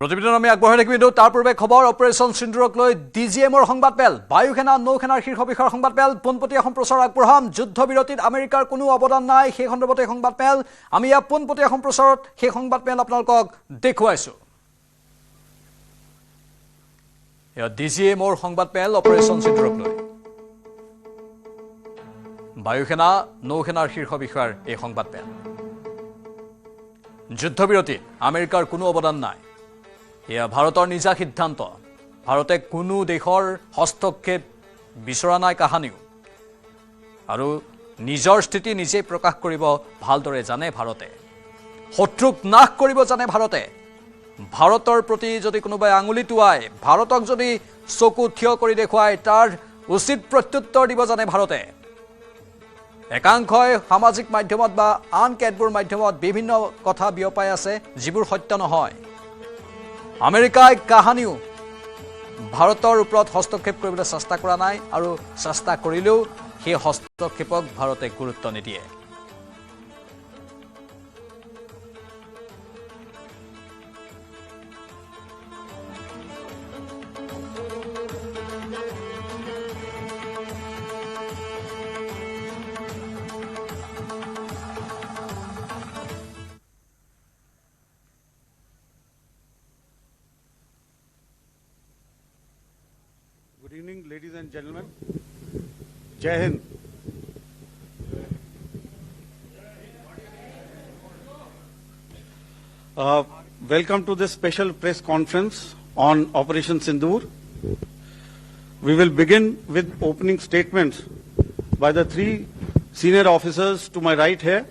প্ৰতিবেদন আমি আগবঢ়াই থাকিব তাৰ পূৰ্বে খবৰ অপাৰেশ্যন সিন্দুৰক লৈ ডিজিএমৰ সংবাদ পেল বায়ুসেনা নৌসেনাৰ শীৰ্ষ বিষয়াৰ সংবাদ পেল পোনপটীয়া সম্প্ৰচাৰ আগবঢ়াম যুদ্ধবিৰতিত আমেৰিকাৰ কোনো অৱদান নাই সেই সন্দৰ্ভতে সংবাদ পেল আমি ইয়া পোনপটীয়া সম্প্ৰচাৰত সেই সংবাদ পেল আপোনালোকক দেখুৱাইছো ইয়া ডিজিএমৰ সংবাদ পেল অপাৰেশ্যন সিন্দুৰক লৈ বায়ুসেনা নৌসেনাৰ শীৰ্ষ বিষয়াৰ এই সংবাদ পেল যুদ্ধবিৰতিত আমেৰিকাৰ কোনো অৱদান নাই এয়া ভাৰতৰ নিজা সিদ্ধান্ত ভাৰতে কোনো দেশৰ হস্তক্ষেপ বিচৰা নাই কাহানিও আৰু নিজৰ স্থিতি নিজে প্ৰকাশ কৰিব ভালদৰে জানে ভাৰতে শত্ৰুক নাশ কৰিব জানে ভাৰতে ভাৰতৰ প্ৰতি যদি কোনোবাই আঙুলি টুৱাই ভাৰতক যদি চকু থিয় কৰি দেখুৱাই তাৰ উচিত প্ৰত্যুত্তৰ দিব জানে ভাৰতে একাংশই সামাজিক মাধ্যমত বা আন কেতবোৰ মাধ্যমত বিভিন্ন কথা বিয়পাই আছে যিবোৰ সত্য নহয় আমেৰিকাই কাহানিও ভাৰতৰ ওপৰত হস্তক্ষেপ কৰিবলৈ চেষ্টা কৰা নাই আৰু চেষ্টা কৰিলেও সেই হস্তক্ষেপক ভাৰতে গুৰুত্ব নিদিয়ে Good evening, ladies and gentlemen. Jai Hind. Welcome to this special press conference on Operation Sindur. We will begin with opening statements by the three senior officers to my right here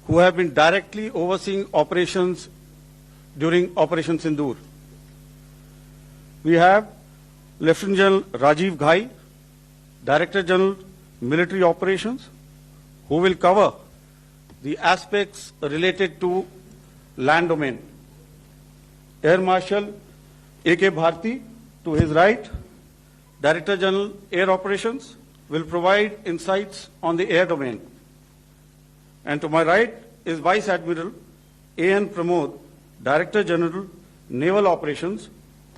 who have been directly overseeing operations during Operation Sindur. We have Lieutenant General Rajiv Ghai, Director General Military Operations, who will cover the aspects related to land domain. Air Marshal A.K. Bharti, to his right, Director General Air Operations, will provide insights on the air domain. And to my right is Vice Admiral A.N. Pramod, Director General Naval Operations,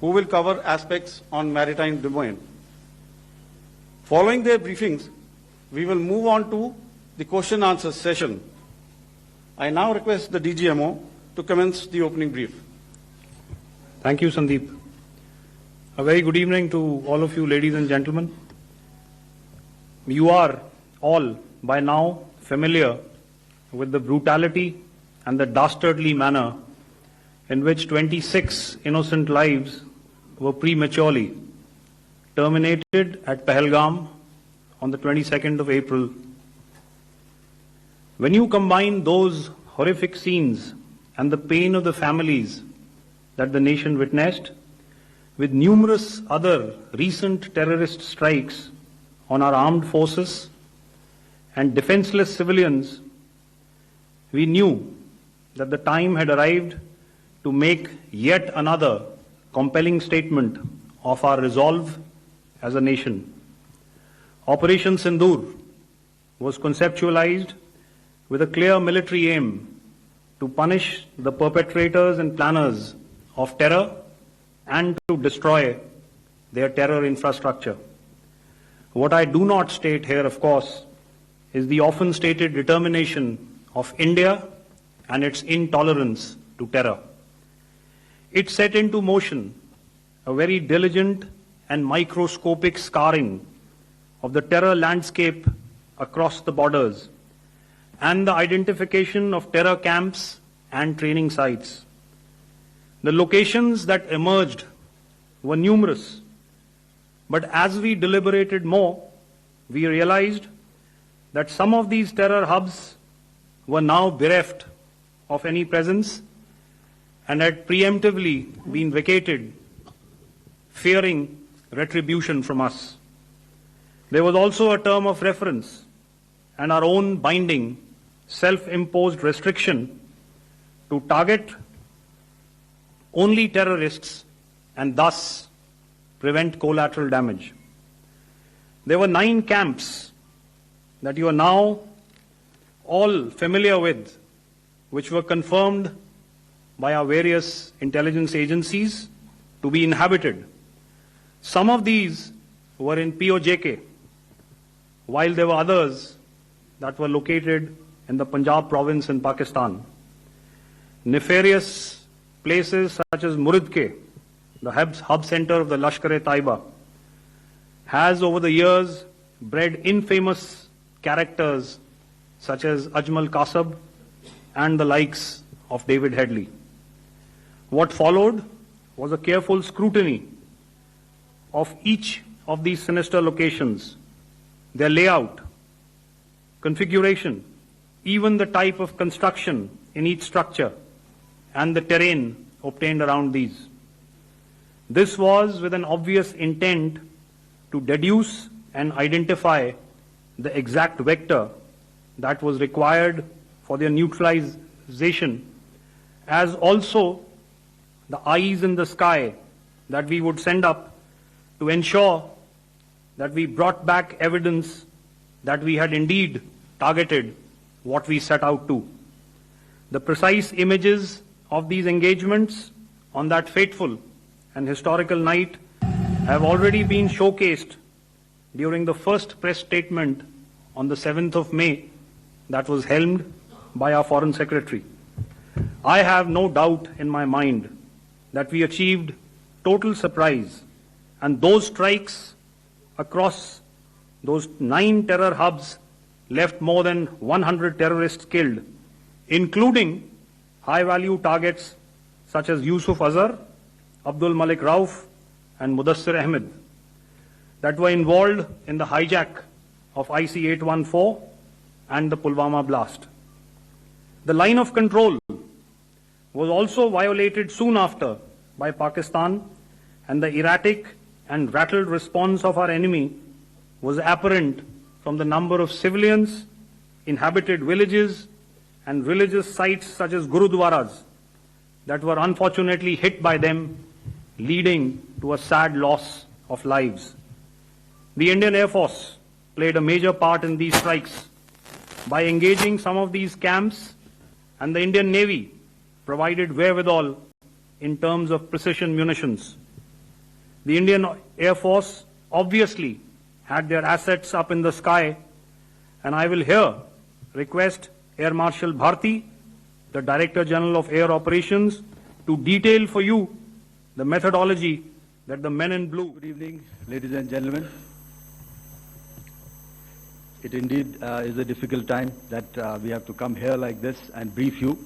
who will cover aspects on maritime domain. Following their briefings, we will move on to the question answer session. I now request the DGMO to commence the opening brief. Thank you, Sandeep. A very good evening to all of you, ladies and gentlemen. You are all by now familiar with the brutality and the dastardly manner in which 26 innocent lives were prematurely terminated at Pahalgam on the 22nd of April. When you combine those horrific scenes and the pain of the families that the nation witnessed with numerous other recent terrorist strikes on our armed forces and defenseless civilians, we knew that the time had arrived to make yet another compelling statement of our resolve as a nation. Operation Sindur was conceptualized with a clear military aim to punish the perpetrators and planners of terror and to destroy their terror infrastructure. What I do not state here, of course, is the often stated determination of India and its intolerance to terror. It set into motion a very diligent and microscopic scarring of the terror landscape across the borders and the identification of terror camps and training sites. The locations that emerged were numerous, but as we deliberated more, we realized that some of these terror hubs were now bereft of any presence and had preemptively been vacated, fearing retribution from us. There was also a term of reference and our own binding, self-imposed restriction to target only terrorists and thus prevent collateral damage. There were 9 camps that you are now all familiar with, which were confirmed by our various intelligence agencies to be inhabited. Some of these were in POJK, while there were others that were located in the Punjab province in Pakistan. Nefarious places such as Muridke, the hub center of the Lashkar-e-Taiba, has over the years bred infamous characters such as Ajmal Kasab and the likes of David Headley. What followed was a careful scrutiny of each of these sinister locations, their layout, configuration, even the type of construction in each structure, and the terrain obtained around these. This was with an obvious intent to deduce and identify the exact vector that was required for their neutralization, as also the eyes in the sky that we would send up to ensure that we brought back evidence that we had indeed targeted what we set out to. The precise images of these engagements on that fateful and historical night have already been showcased during the first press statement on the 7th of May that was helmed by our Foreign Secretary. I have no doubt in my mind that we achieved total surprise, and those strikes across those 9 terror hubs left more than 100 terrorists killed, including high-value targets such as Yusuf Azhar, Abdul Malik Rauf, and Mudassir Ahmed, that were involved in the hijack of IC-814 and the Pulwama blast. The line of control was also violated soon after by Pakistan, and the erratic and rattled response of our enemy was apparent from the number of civilians, inhabited villages, and religious sites such as Gurudwaras that were unfortunately hit by them, leading to a sad loss of lives. The Indian Air Force played a major part in these strikes by engaging some of these camps, and the Indian Navy provided wherewithal in terms of precision munitions. The Indian Air Force obviously had their assets up in the sky, and I will here request Air Marshal Bharti, the Director General of Air Operations, to detail for you the methodology that the men in blue. Good evening, ladies and gentlemen. It indeed is a difficult time that we have to come here like this and brief you.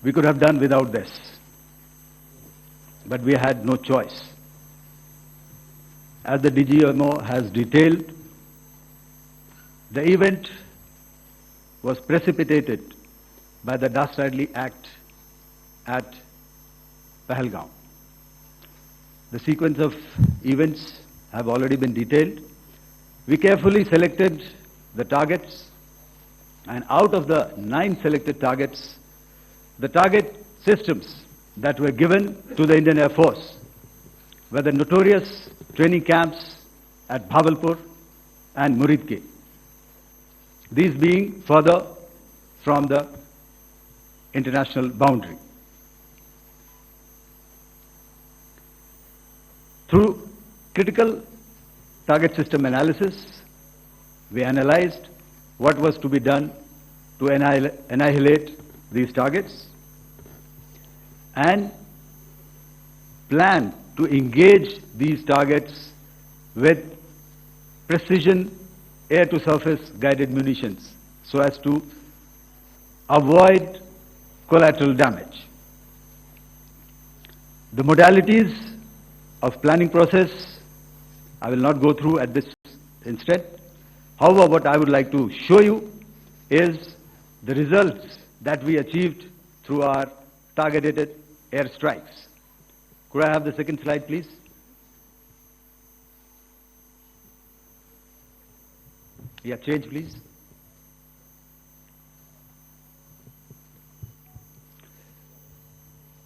We could have done without this, but we had no choice. As the DGMO has detailed, the event was precipitated by the dastardly act at Pahalgaon. The sequence of events have already been detailed. We carefully selected the targets, and out of the 9 selected targets, the target systems that were given to the Indian Air Force were the notorious training camps at Bhavalpur and Muridke, these being further from the international boundary. Through critical target system analysis, we analyzed what was to be done to annihilate these targets and plan to engage these targets with precision air-to-surface guided munitions so as to avoid collateral damage. The modalities of planning process I will not go through at this instant. However, what I would like to show you is the results that we achieved through our targeted air strikes. Could I have the second slide, please? Yeah, change, please.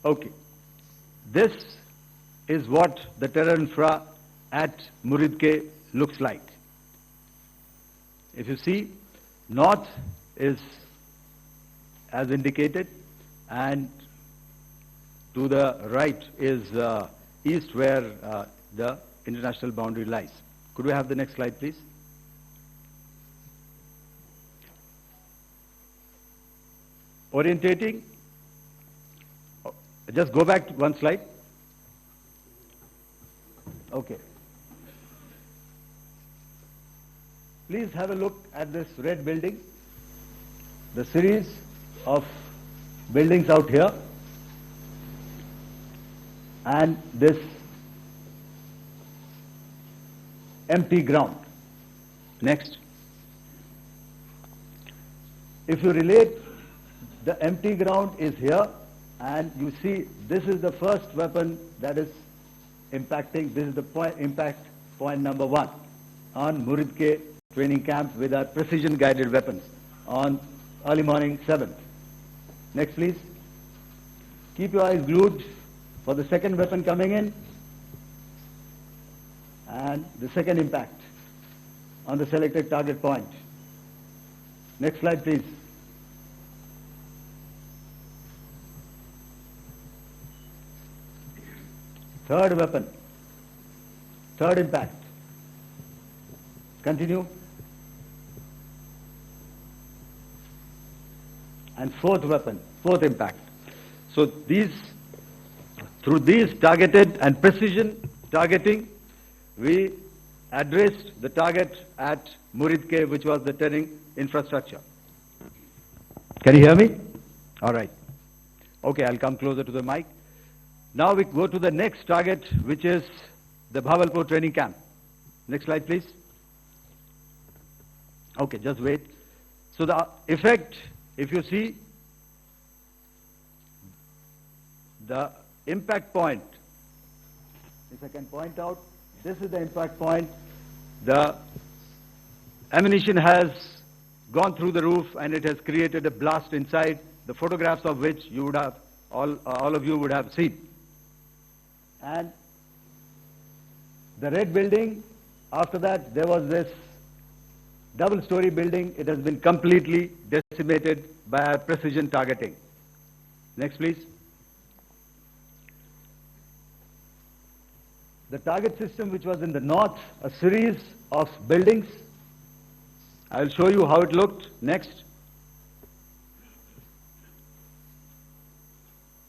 Okay. This is what the terror infra at Muridke looks like. If you see, north is as indicated, and to the right is east, where the international boundary lies. Could we have the next slide, please? Orientating. Just go back to one slide. Okay. Please have a look at this red building. The series of buildings out here, and this empty ground. Next. If you relate, the empty ground is here, and you see this is the first weapon that is impacting. This is the impact point number 1 on Muridke training camp with our precision guided weapons on early morning 7th. Next, please. Keep your eyes glued for the second weapon coming in and the second impact on the selected target point. Next slide, please. Third weapon, third impact. Continue. And fourth weapon, fourth impact. So through these targeted and precision targeting, we addressed the target at Muridke, which was the turning infrastructure. Can you hear me? All right. Okay, I'll come closer to the mic. Now we go to the next target, which is the Bhavalpur training camp. Next slide, please. Okay, just wait. So the effect, if you see, the impact point, if I can point out, this is the impact point. The ammunition has gone through the roof and it has created a blast inside, the photographs of which you would have, all of you would have seen. And the red building, after that, there was this double-story building. It has been completely decimated by our precision targeting. Next, please. The target system, which was in the north, a series of buildings. I'll show you how it looked. Next.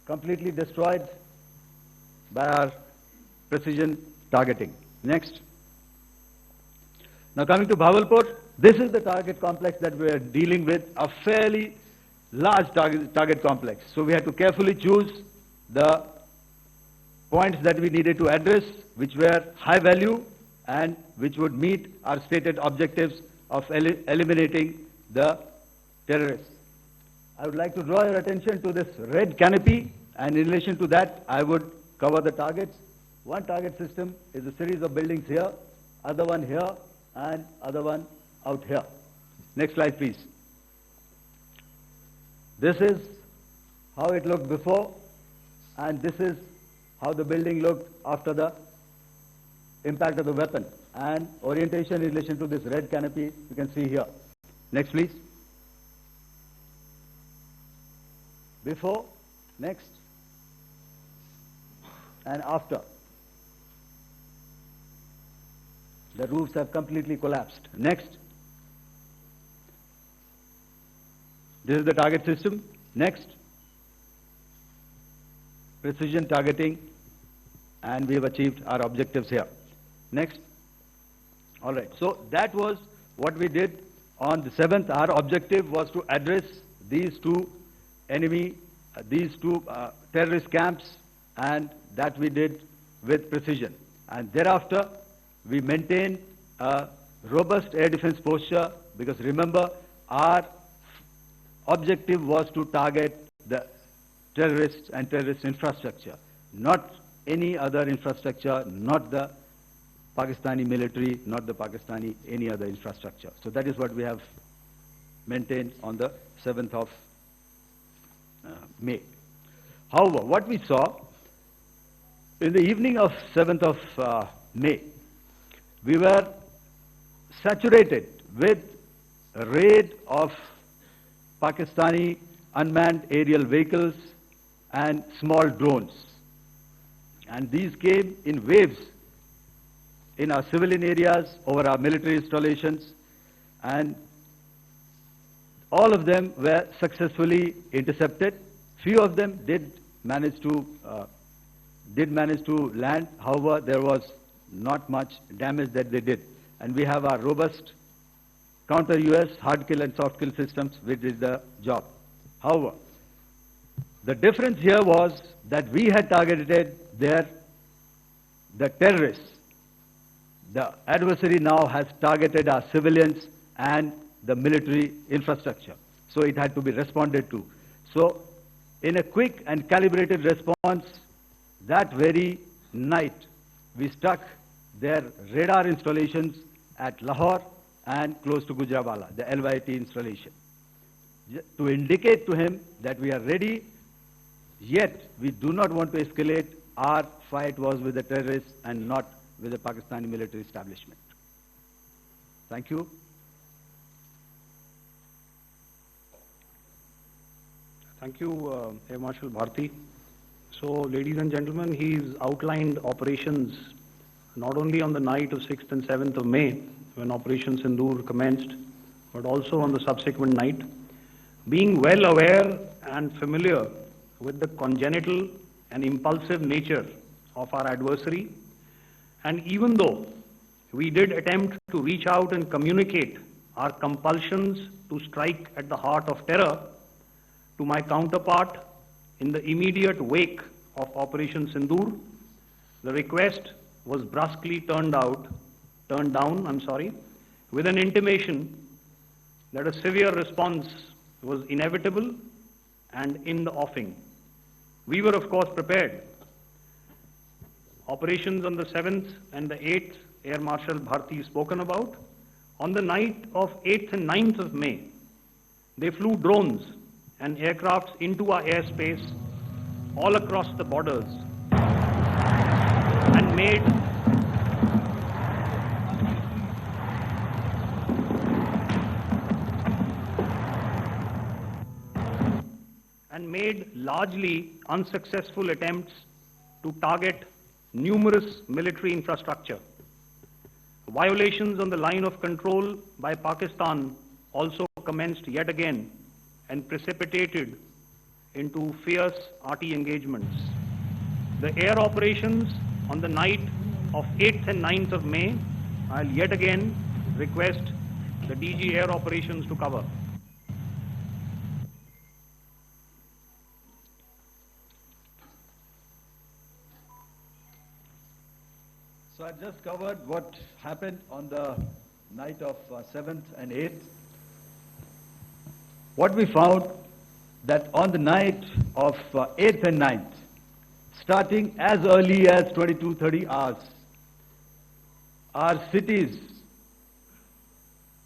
Completely destroyed by our precision targeting. Next. Now coming to Bhavalpur, this is the target complex that we are dealing with, a fairly large target complex. So we had to carefully choose the points that we needed to address, which were high value and which would meet our stated objectives of eliminating the terrorists. I would like to draw your attention to this red canopy, and in relation to that, I would cover the targets. One target system is a series of buildings here, other one here, and other one out here. Next slide, please. This is how it looked before, and this is how the building looked after the impact of the weapon. And orientation in relation to this red canopy, you can see here. Next, please. Before, next, and after. The roofs have completely collapsed. Next. This is the target system. Next. Precision targeting, and we have achieved our objectives here. Next. All right. So that was what we did on the 7th. Our objective was to address these two terrorist camps, and that we did with precision. And thereafter, we maintained a robust air defense posture, because remember, our objective was to target the terrorists and terrorist infrastructure, not any other infrastructure, not the Pakistani military, not the Pakistani any other infrastructure. So that is what we have maintained on the 7th of May. However, what we saw in the evening of 7th of May, we were saturated with a raid of Pakistani unmanned aerial vehicles and small drones. And these came in waves in our civilian areas, over our military installations, and all of them were successfully intercepted. Few of them did manage to land. However, there was not much damage that they did. And we have our robust counter-US hard kill and soft kill systems, which did the job. However, the difference here was that we had targeted the terrorists. The adversary now has targeted our civilians and the military infrastructure. So it had to be responded to. So in a quick and calibrated response, that very night, we struck their radar installations at Lahore and close to Gujranwala, the LYT installation, to indicate to him that we are ready, yet we do not want to escalate. Our fight was with the terrorists and not with the Pakistani military establishment. Thank you. Thank you, Air Marshal Bharti. So, ladies and gentlemen, he's outlined operations not only on the night of 6th and 7th of May, when Operation Sindur commenced, but also on the subsequent night. Being well aware and familiar with the congenital and impulsive nature of our adversary, and even though we did attempt to reach out and communicate our compulsions to strike at the heart of terror to my counterpart in the immediate wake of Operation Sindur, the request was brusquely turned down, with an intimation that a severe response was inevitable and in the offing. We were, of course, prepared. Operations on the 7th and the 8th, Air Marshal Bharti spoken about. On the night of 8th and 9th of May, they flew drones and aircrafts into our airspace all across the borders and made largely unsuccessful attempts to target numerous military infrastructure. Violations on the line of control by Pakistan also commenced yet again and precipitated into fierce RT engagements. The air operations on the night of 8th and 9th of May, I'll yet again request the DG Air Operations to cover. So I just covered what happened on the night of 7th and 8th. What we found that on the night of 8th and 9th, starting as early as 22:30 hours, our cities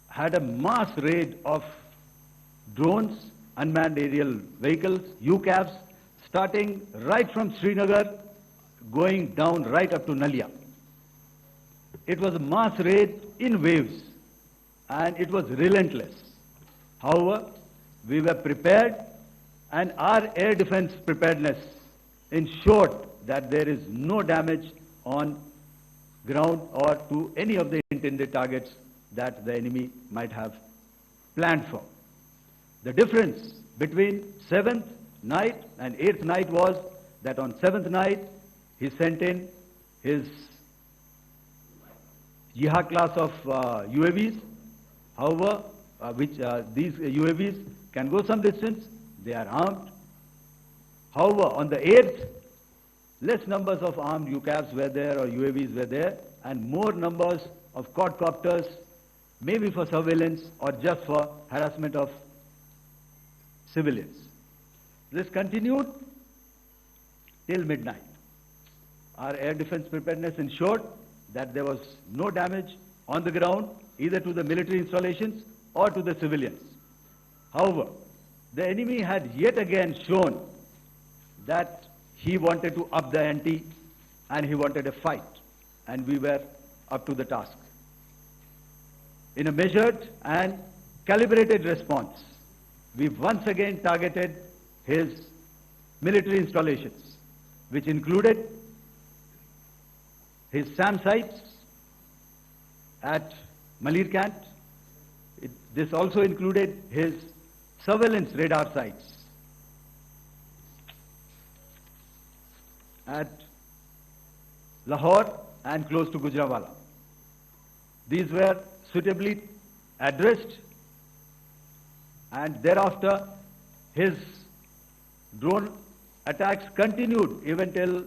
had a mass raid of drones, unmanned aerial vehicles, UCAVs, starting right from Srinagar, going down right up to Nalia. It was a mass raid in waves, and it was relentless. However, we were prepared, and our air defense preparedness ensured that there is no damage on ground or to any of the intended targets that the enemy might have planned for. The difference between 7th night and 8th night was that on 7th night, he sent in his Jihad class of UAVs, however, these UAVs can go some distance, they are armed. However, on the 8th, less numbers of armed UCAVs were there or UAVs were there, and more numbers of quadcopters, maybe for surveillance or just for harassment of civilians. This continued till midnight. Our air defense preparedness ensured that there was no damage on the ground, either to the military installations or to the civilians. However, the enemy had yet again shown that he wanted to up the ante and he wanted a fight, and we were up to the task. In a measured and calibrated response, we once again targeted his military installations, which included his SAM sites at Malirkant. This also included his surveillance radar sites at Lahore and close to Gujranwala. These were suitably addressed, and thereafter his drone attacks continued even till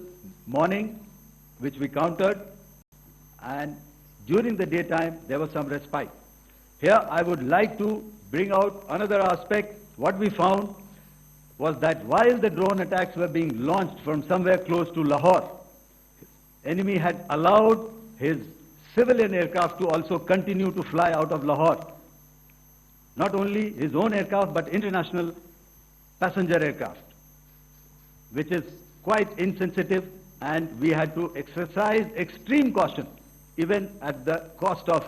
morning, which we countered, and during the daytime there was some respite. Here I would like to bring out another aspect. What we found was that while the drone attacks were being launched from somewhere close to Lahore, enemy had allowed his civilian aircraft to also continue to fly out of Lahore. Not only his own aircraft, but international passenger aircraft, which is quite insensitive, and we had to exercise extreme caution, even at the cost of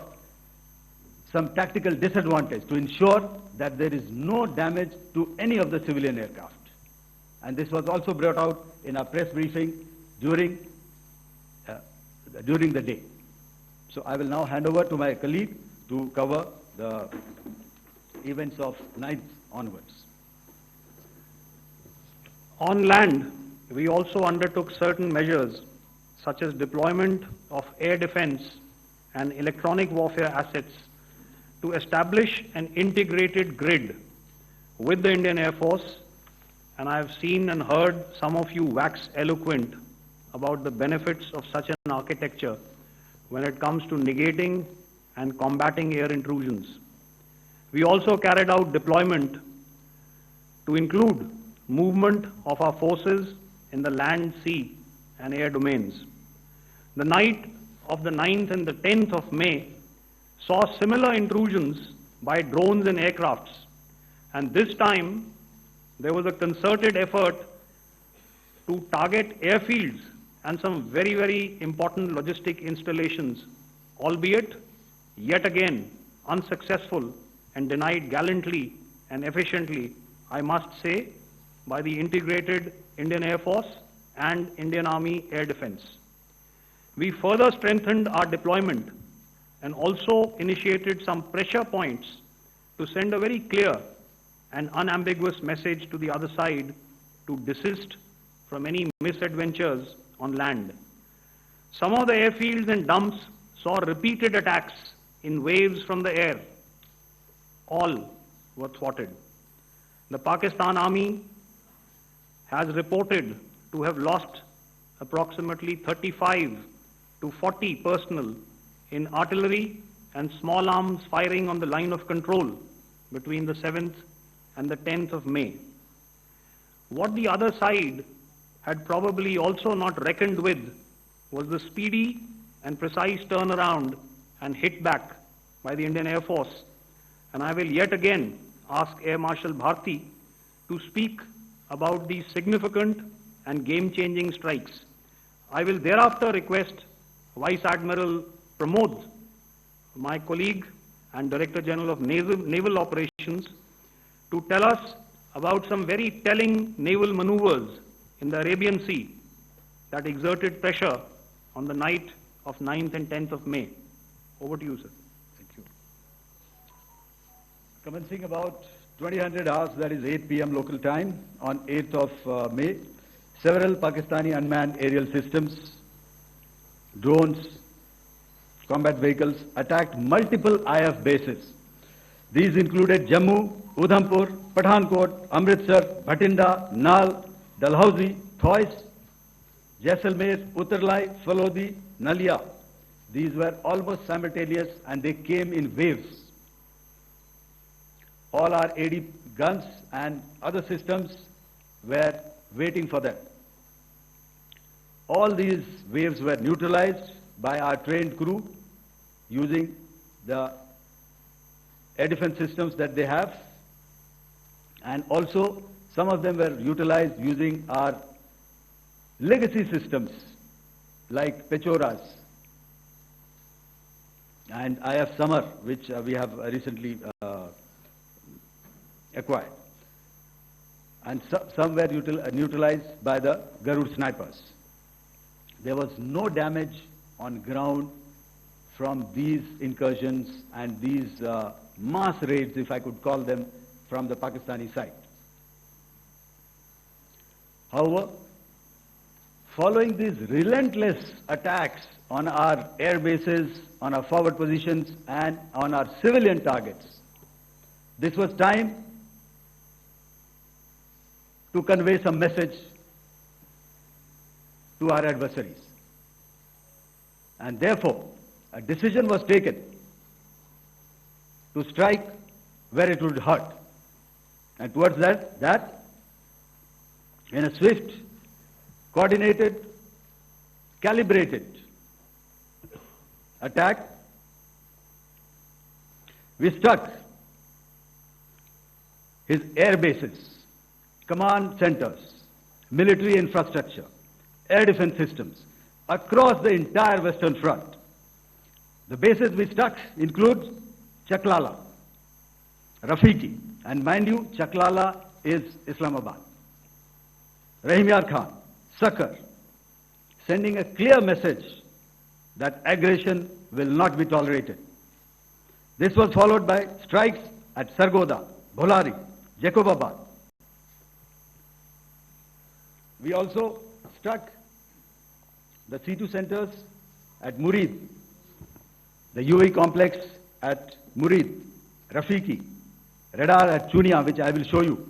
some tactical disadvantage, to ensure that there is no damage to any of the civilian aircraft. And this was also brought out in our press briefing during the day. So I will now hand over to my colleague to cover the events of 9th onwards. On land, we also undertook certain measures such as deployment of air defense and electronic warfare assets to establish an integrated grid with the Indian Air Force, and I have seen and heard some of you wax eloquent about the benefits of such an architecture when it comes to negating and combating air intrusions. We also carried out deployment to include movement of our forces in the land, sea, and air domains. The night of the 9th and the 10th of May saw similar intrusions by drones and aircrafts, and this time there was a concerted effort to target airfields and some very, very important logistic installations, albeit yet again unsuccessful and denied gallantly and efficiently, I must say, by the integrated Indian Air Force and Indian Army Air Defense. We further strengthened our deployment and also initiated some pressure points to send a very clear and unambiguous message to the other side to desist from any misadventures on land. Some of the airfields and dumps saw repeated attacks in waves from the air. All were thwarted. The Pakistan Army has reported to have lost approximately 35 to 40 personnel in artillery and small arms firing on the line of control between the 7th and the 10th of May. What the other side had probably also not reckoned with was the speedy and precise turnaround and hit back by the Indian Air Force. And I will yet again ask Air Marshal Bharti to speak about these significant and game-changing strikes. I will thereafter request Vice Admiral Pramod, my colleague and Director General of Naval Operations, to tell us about some very telling naval maneuvers in the Arabian Sea that exerted pressure on the night of 9th and 10th of May. Over to you, sir. Thank you. Commencing about 2000 hours, that is 8 p.m. local time, on 8th of May, several Pakistani unmanned aerial systems, drones, combat vehicles attacked multiple IF bases. These included Jammu, Udhampur, Pathankot, Amritsar, Bhatinda, Nal, Dalhousie, Thois, Jaisalmer, Uttarlai, Falodi, Nalia. These were almost simultaneous and they came in waves. All our AD guns and other systems were waiting for them. All these waves were neutralized by our trained crew using the air defense systems that they have, and also some of them were utilized using our legacy systems like Pechoras and IF Summer, which we have recently acquired. and some were neutralized by the Garud snipers. There was no damage on ground from these incursions and these mass raids, if I could call them, from the Pakistani side. However, following these relentless attacks on our air bases, on our forward positions, and on our civilian targets, this was time to convey some message to our adversaries. And therefore, a decision was taken to strike where it would hurt. And towards that, in a swift, coordinated, calibrated attack, we struck his air bases, command centers, military infrastructure, air defense systems across the entire Western Front. The bases we struck include Chaklala, Rafiki, and mind you, Chaklala is Islamabad. Rahim Yar Khan, Sakar, sending a clear message that aggression will not be tolerated. This was followed by strikes at Sargoda, Bholari, Jacobabad. We also struck the C2 centers at Murid, the UAE complex at Murid, Rafiki, radar at Chunia, which I will show you,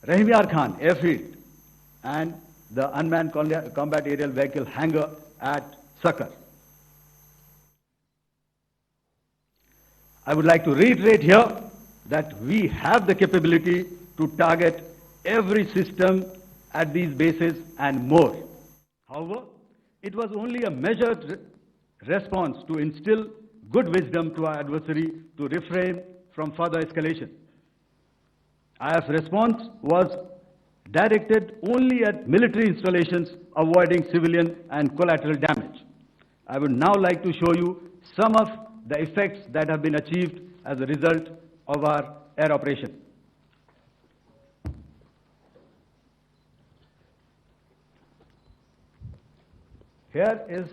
Rahim Yar Khan airfield, and the unmanned combat aerial vehicle hangar at Sakar. I would like to reiterate here that we have the capability to target every system at these bases and more. However, it was only a measured response to instill good wisdom to our adversary to refrain from further escalation. IF's response was directed only at military installations, avoiding civilian and collateral damage. I would now like to show you some of the effects that have been achieved as a result of our air operation. Here is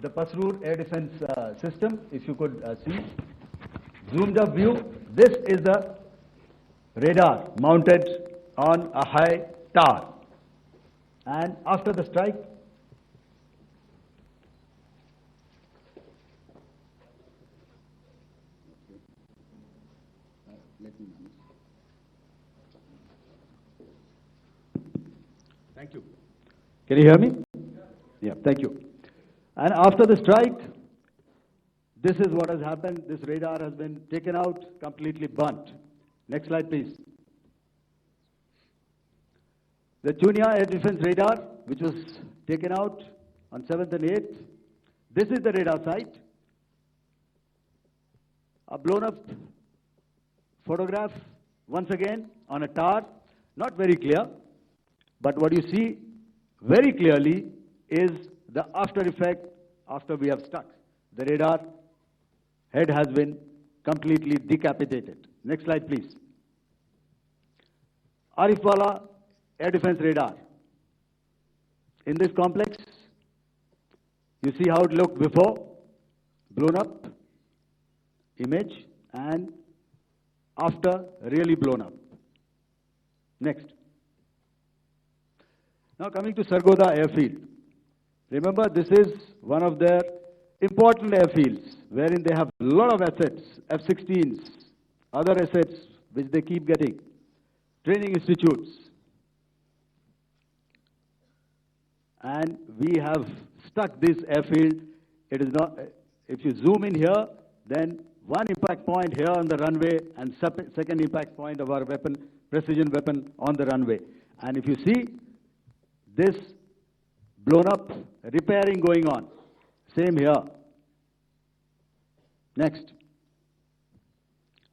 the Pasrur air defense system, if you could see. Zoomed up view, this is the radar mounted on a high tower. And after the strike, thank you. Can you hear me? Yeah, thank you. And after the strike, this is what has happened. This radar has been taken out, completely burnt. Next slide, please. The Chunia air defense radar, which was taken out on 7th and 8th, this is the radar site. A blown up photograph, once again, on a tower, not very clear, but what you see very clearly is the after effect after we have struck. The radar head has been completely decapitated. Next slide, please. Arifwala air defense radar. In this complex, you see how it looked before, blown up image, and after really blown up. Next. Now coming to Sargoda airfield. Remember, this is one of their important airfields wherein they have a lot of assets, F-16s, other assets which they keep getting, training institutes. And we have stuck this airfield. It is not, if you zoom in here, then one impact point here on the runway and second impact point of our weapon, precision weapon on the runway. And if you see this blown up, repairing going on. Same here. Next.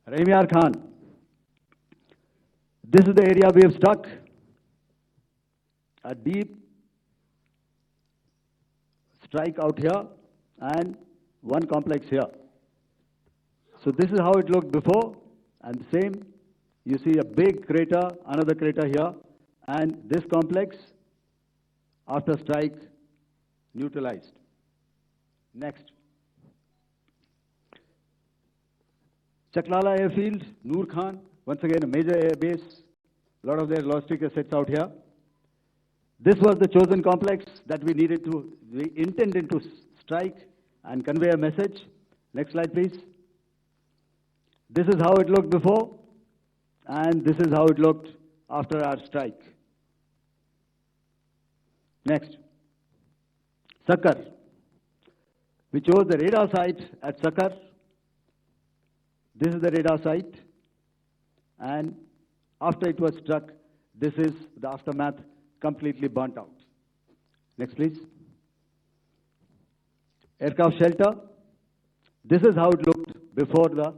Rahim Yar Khan. This is the area we have struck. A deep strike out here and one complex here. So this is how it looked before, and same you see a big crater, another crater here, and this complex, after strike, neutralized. Next. Chaklala airfield, Noor Khan, once again a major air base, a lot of their logistic assets out here. This was the chosen complex that we intended to strike and convey a message. Next slide, please. This is how it looked before, and this is how it looked after our strike. Next. Sakar. We chose the radar site at Sakar. This is the radar site, and after it was struck, this is the aftermath, completely burnt out. Next, please. Aircraft shelter. This is how it looked before the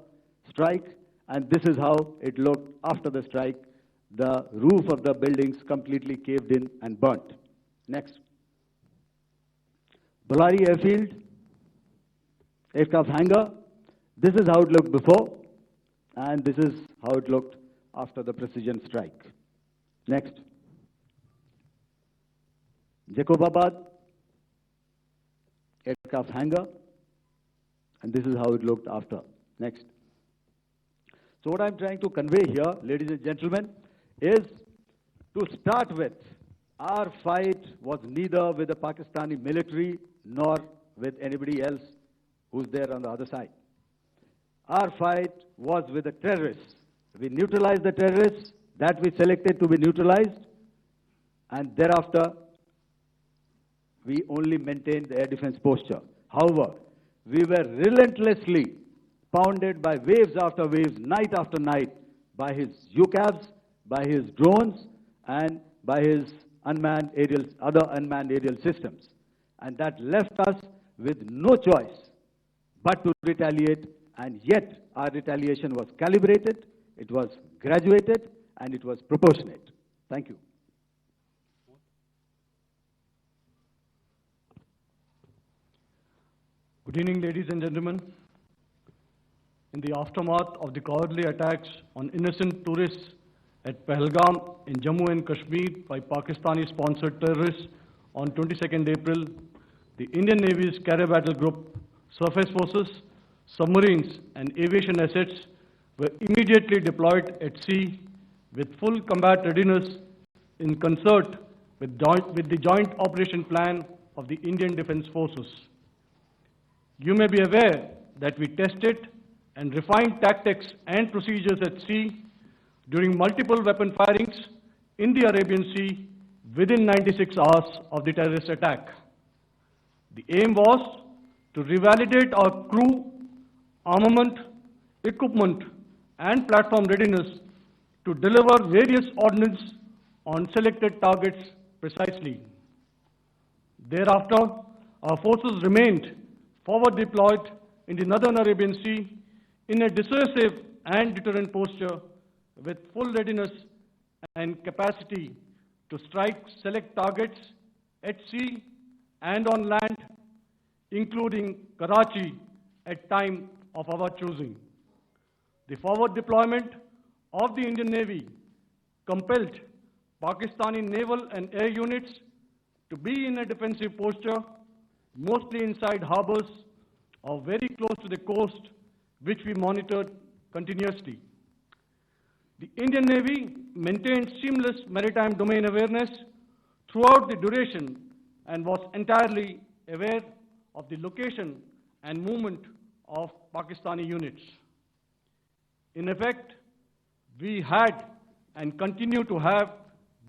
strike, and this is how it looked after the strike. The roof of the buildings completely caved in and burnt. Next. Bolari airfield, aircraft hangar. This is how it looked before, and this is how it looked after the precision strike. Next. Jacobabad, aircraft hangar, and this is how it looked after. Next. So what I'm trying to convey here, ladies and gentlemen, is to start with, our fight was neither with the Pakistani military nor with anybody else who's there on the other side. Our fight was with the terrorists. We neutralized the terrorists that we selected to be neutralized, and thereafter, we only maintained the air defense posture. However, we were relentlessly pounded by waves after waves, night after night, by his UCAVs, by his drones, and by his other unmanned aerial systems. And that left us with no choice but to retaliate, and yet our retaliation was calibrated, it was graduated, and it was proportionate. Thank you. Good evening, ladies and gentlemen. In the aftermath of the cowardly attacks on innocent tourists at Pahalgam in Jammu and Kashmir by Pakistani-sponsored terrorists on 22nd April, the Indian Navy's Carrier Battle Group, surface forces, submarines, and aviation assets were immediately deployed at sea with full combat readiness in concert with the Joint Operation Plan of the Indian Defence Forces. You may be aware that we tested and refined tactics and procedures at sea during multiple weapon firings in the Arabian Sea within 96 hours of the terrorist attack. The aim was to revalidate our crew, armament, equipment, and platform readiness to deliver various ordnance on selected targets precisely. Thereafter, our forces remained forward deployed in the Northern Arabian Sea in a dissuasive and deterrent posture with full readiness and capacity to strike select targets at sea and on land, including Karachi at time of our choosing. The forward deployment of the Indian Navy compelled Pakistani naval and air units to be in a defensive posture, mostly inside harbors or very close to the coast, which we monitored continuously. The Indian Navy maintained seamless maritime domain awareness throughout the duration and was entirely aware of the location and movement of Pakistani units. In effect, we had and continue to have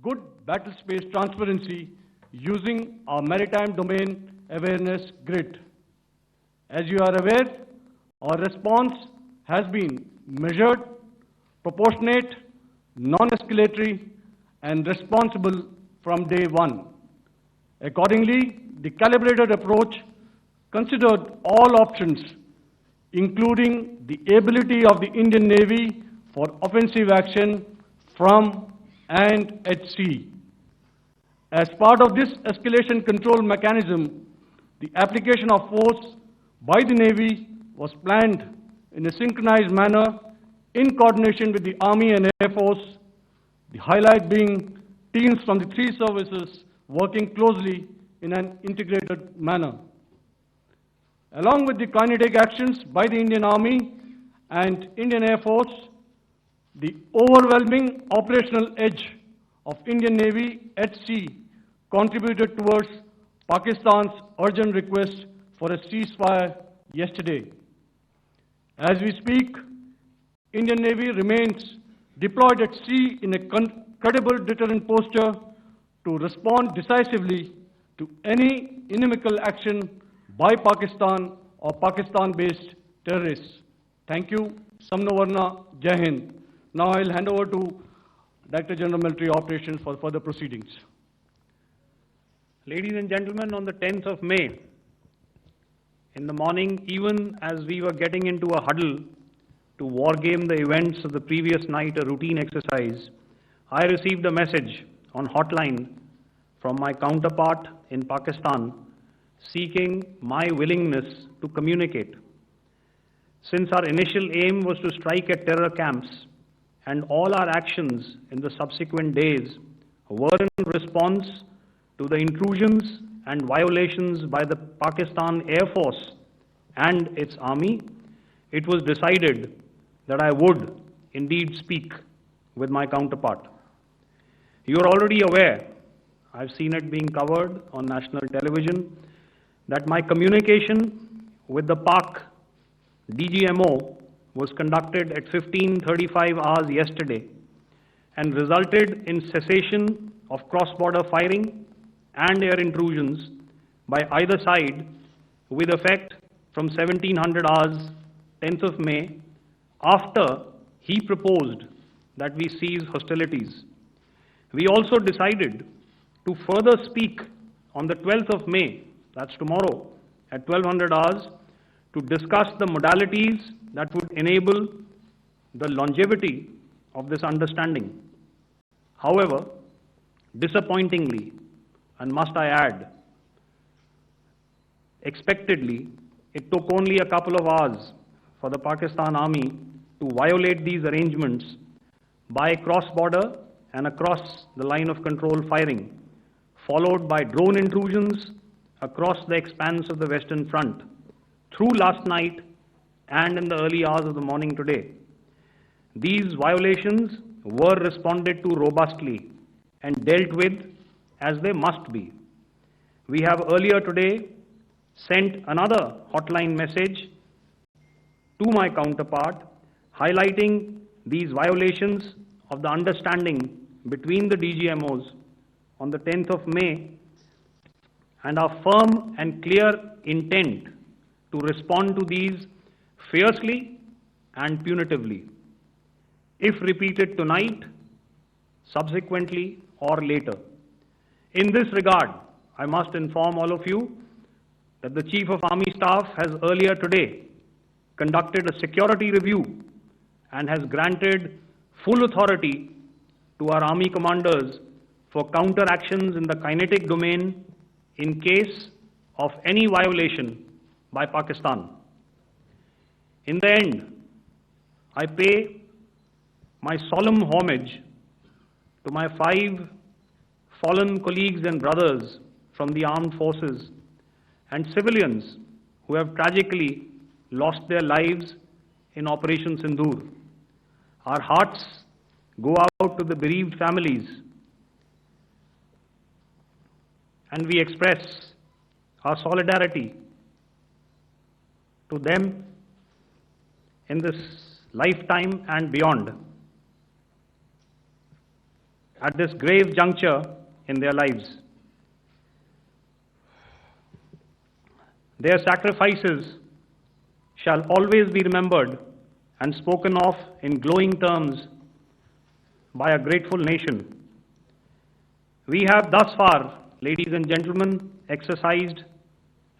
good battle space transparency using our maritime domain awareness grid. As you are aware, our response has been measured, proportionate, non-escalatory, and responsible from day one. Accordingly, the calibrated approach considered all options, including the ability of the Indian Navy for offensive action from and at sea. As part of this escalation control mechanism, the application of force by the Navy was planned in a synchronized manner in coordination with the Army and Air Force, the highlight being teams from the three services working closely in an integrated manner. Along with the kinetic actions by the Indian Army and Indian Air Force, the overwhelming operational edge of Indian Navy at sea contributed towards Pakistan's urgent request for a ceasefire yesterday. As we speak, Indian Navy remains deployed at sea in a credible deterrent posture to respond decisively to any inimical action by Pakistan or Pakistan-based terrorists. Thank you. Samno Varna, Jai Hind. Now I'll hand over to Director General Military Operations for further proceedings. Ladies and gentlemen, on the 10th of May, in the morning, even as we were getting into a huddle to wargame the events of the previous night, a routine exercise, I received a message on hotline from my counterpart in Pakistan seeking my willingness to communicate. Since our initial aim was to strike at terror camps, and all our actions in the subsequent days were in response to the intrusions and violations by the Pakistan Air Force and its army, it was decided that I would indeed speak with my counterpart. You are already aware, I've seen it being covered on national television, that my communication with the Pak DGMO was conducted at 15:35 hours yesterday and resulted in cessation of cross-border firing and air intrusions by either side with effect from 1700 hours, 10th of May, after he proposed that we cease hostilities. We also decided to further speak on the 12th of May, that's tomorrow, at 1200 hours, to discuss the modalities that would enable the longevity of this understanding. However, disappointingly, and must I add, expectedly, it took only a couple of hours for the Pakistan Army to violate these arrangements by cross-border and across the line of control firing, followed by drone intrusions across the expanse of the Western Front through last night and in the early hours of the morning today. These violations were responded to robustly and dealt with as they must be. We have earlier today sent another hotline message to my counterpart highlighting these violations of the understanding between the DGMOs on the 10th of May and our firm and clear intent to respond to these fiercely and punitively, if repeated tonight, subsequently, or later. In this regard, I must inform all of you that the Chief of Army Staff has earlier today conducted a security review and has granted full authority to our Army commanders for counter-actions in the kinetic domain in case of any violation by Pakistan. In the end, I pay my solemn homage to my 5 fallen colleagues and brothers from the armed forces and civilians who have tragically lost their lives in Operation Sindur. Our hearts go out to the bereaved families, and we express our solidarity to them in this lifetime and beyond, at this grave juncture in their lives. Their sacrifices shall always be remembered and spoken of in glowing terms by a grateful nation. We have thus far, ladies and gentlemen, exercised,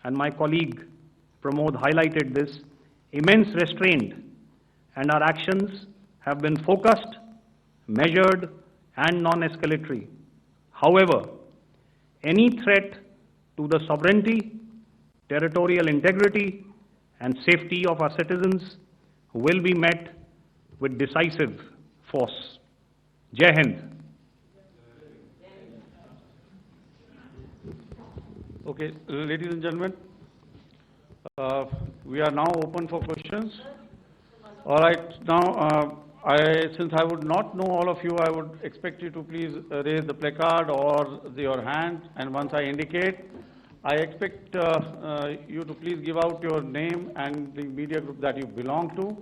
and my colleague Pramod highlighted this, immense restraint, and our actions have been focused, measured, and non-escalatory. However, any threat to the sovereignty, territorial integrity, and safety of our citizens will be met with decisive force. Jai Hind. Okay, ladies and gentlemen, we are now open for questions. All right, now, since I would not know all of you, I would expect you to please raise the placard or your hand, and once I indicate, I expect you to please give out your name and the media group that you belong to.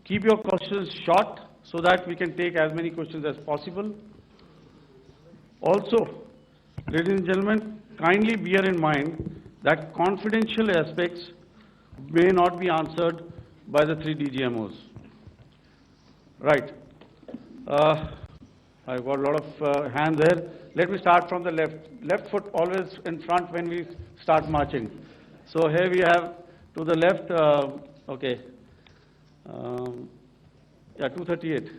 Keep your questions short so that we can take as many questions as possible. Also, ladies and gentlemen, kindly bear in mind that confidential aspects may not be answered by the 3 DGMOs. Right. I've got a lot of hands there. Let me start from the left. Left foot always in front when we start marching. So here we have to the left, okay. Yeah, 238.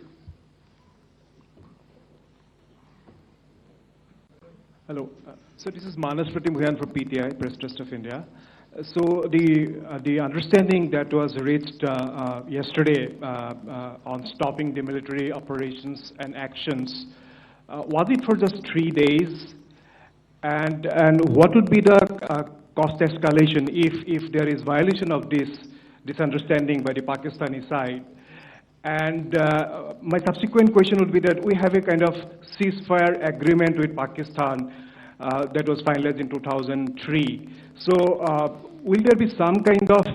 Hello. So this is Manas Pratimugyan from PTI, Press Trust of India. So the understanding that was reached yesterday on stopping the military operations and actions, was it for just 3 days? And what would be the cost escalation if there is violation of this understanding by the Pakistani side? And my subsequent question would be that we have a kind of ceasefire agreement with Pakistan that was finalized in 2003. So will there be some kind of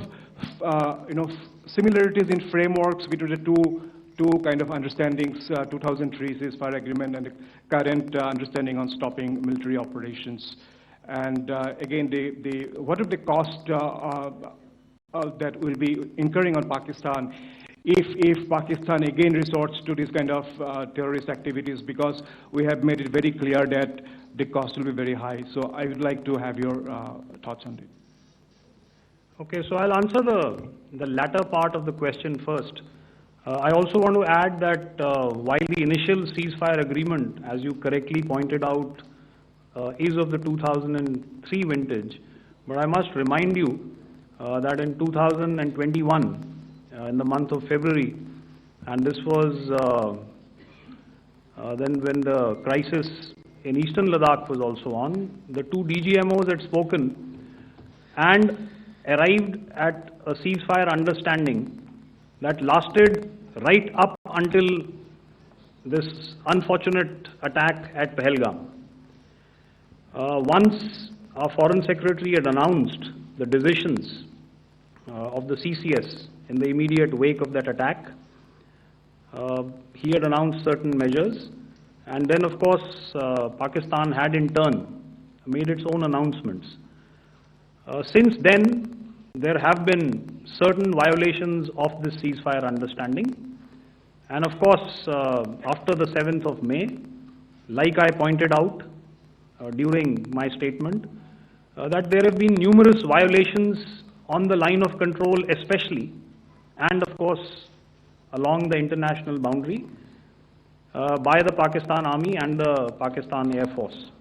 similarities in frameworks between the two kind of understandings, 2003 ceasefire agreement and the current understanding on stopping military operations? And again, what are the cost that will be incurring on Pakistan if Pakistan again resorts to this kind of terrorist activities, because we have made it very clear that the cost will be very high. So I would like to have your thoughts on it. Okay, so I'll answer the latter part of the question first. I also want to add that while the initial ceasefire agreement, as you correctly pointed out, is of the 2003 vintage, but I must remind you that in 2021, in the month of February, and this was then when the crisis in eastern Ladakh was also on, the 2 DGMOs had spoken and arrived at a ceasefire understanding that lasted right up until this unfortunate attack at Pahalgam. Once our Foreign Secretary had announced the decisions of the CCS in the immediate wake of that attack, he had announced certain measures, and then of course Pakistan had in turn made its own announcements. Since then, there have been certain violations of this ceasefire understanding, and of course after the 7th of May, like I pointed out during my statement, that there have been numerous violations on the line of control especially, and of course along the international boundary by the Pakistan Army and the Pakistan Air Force.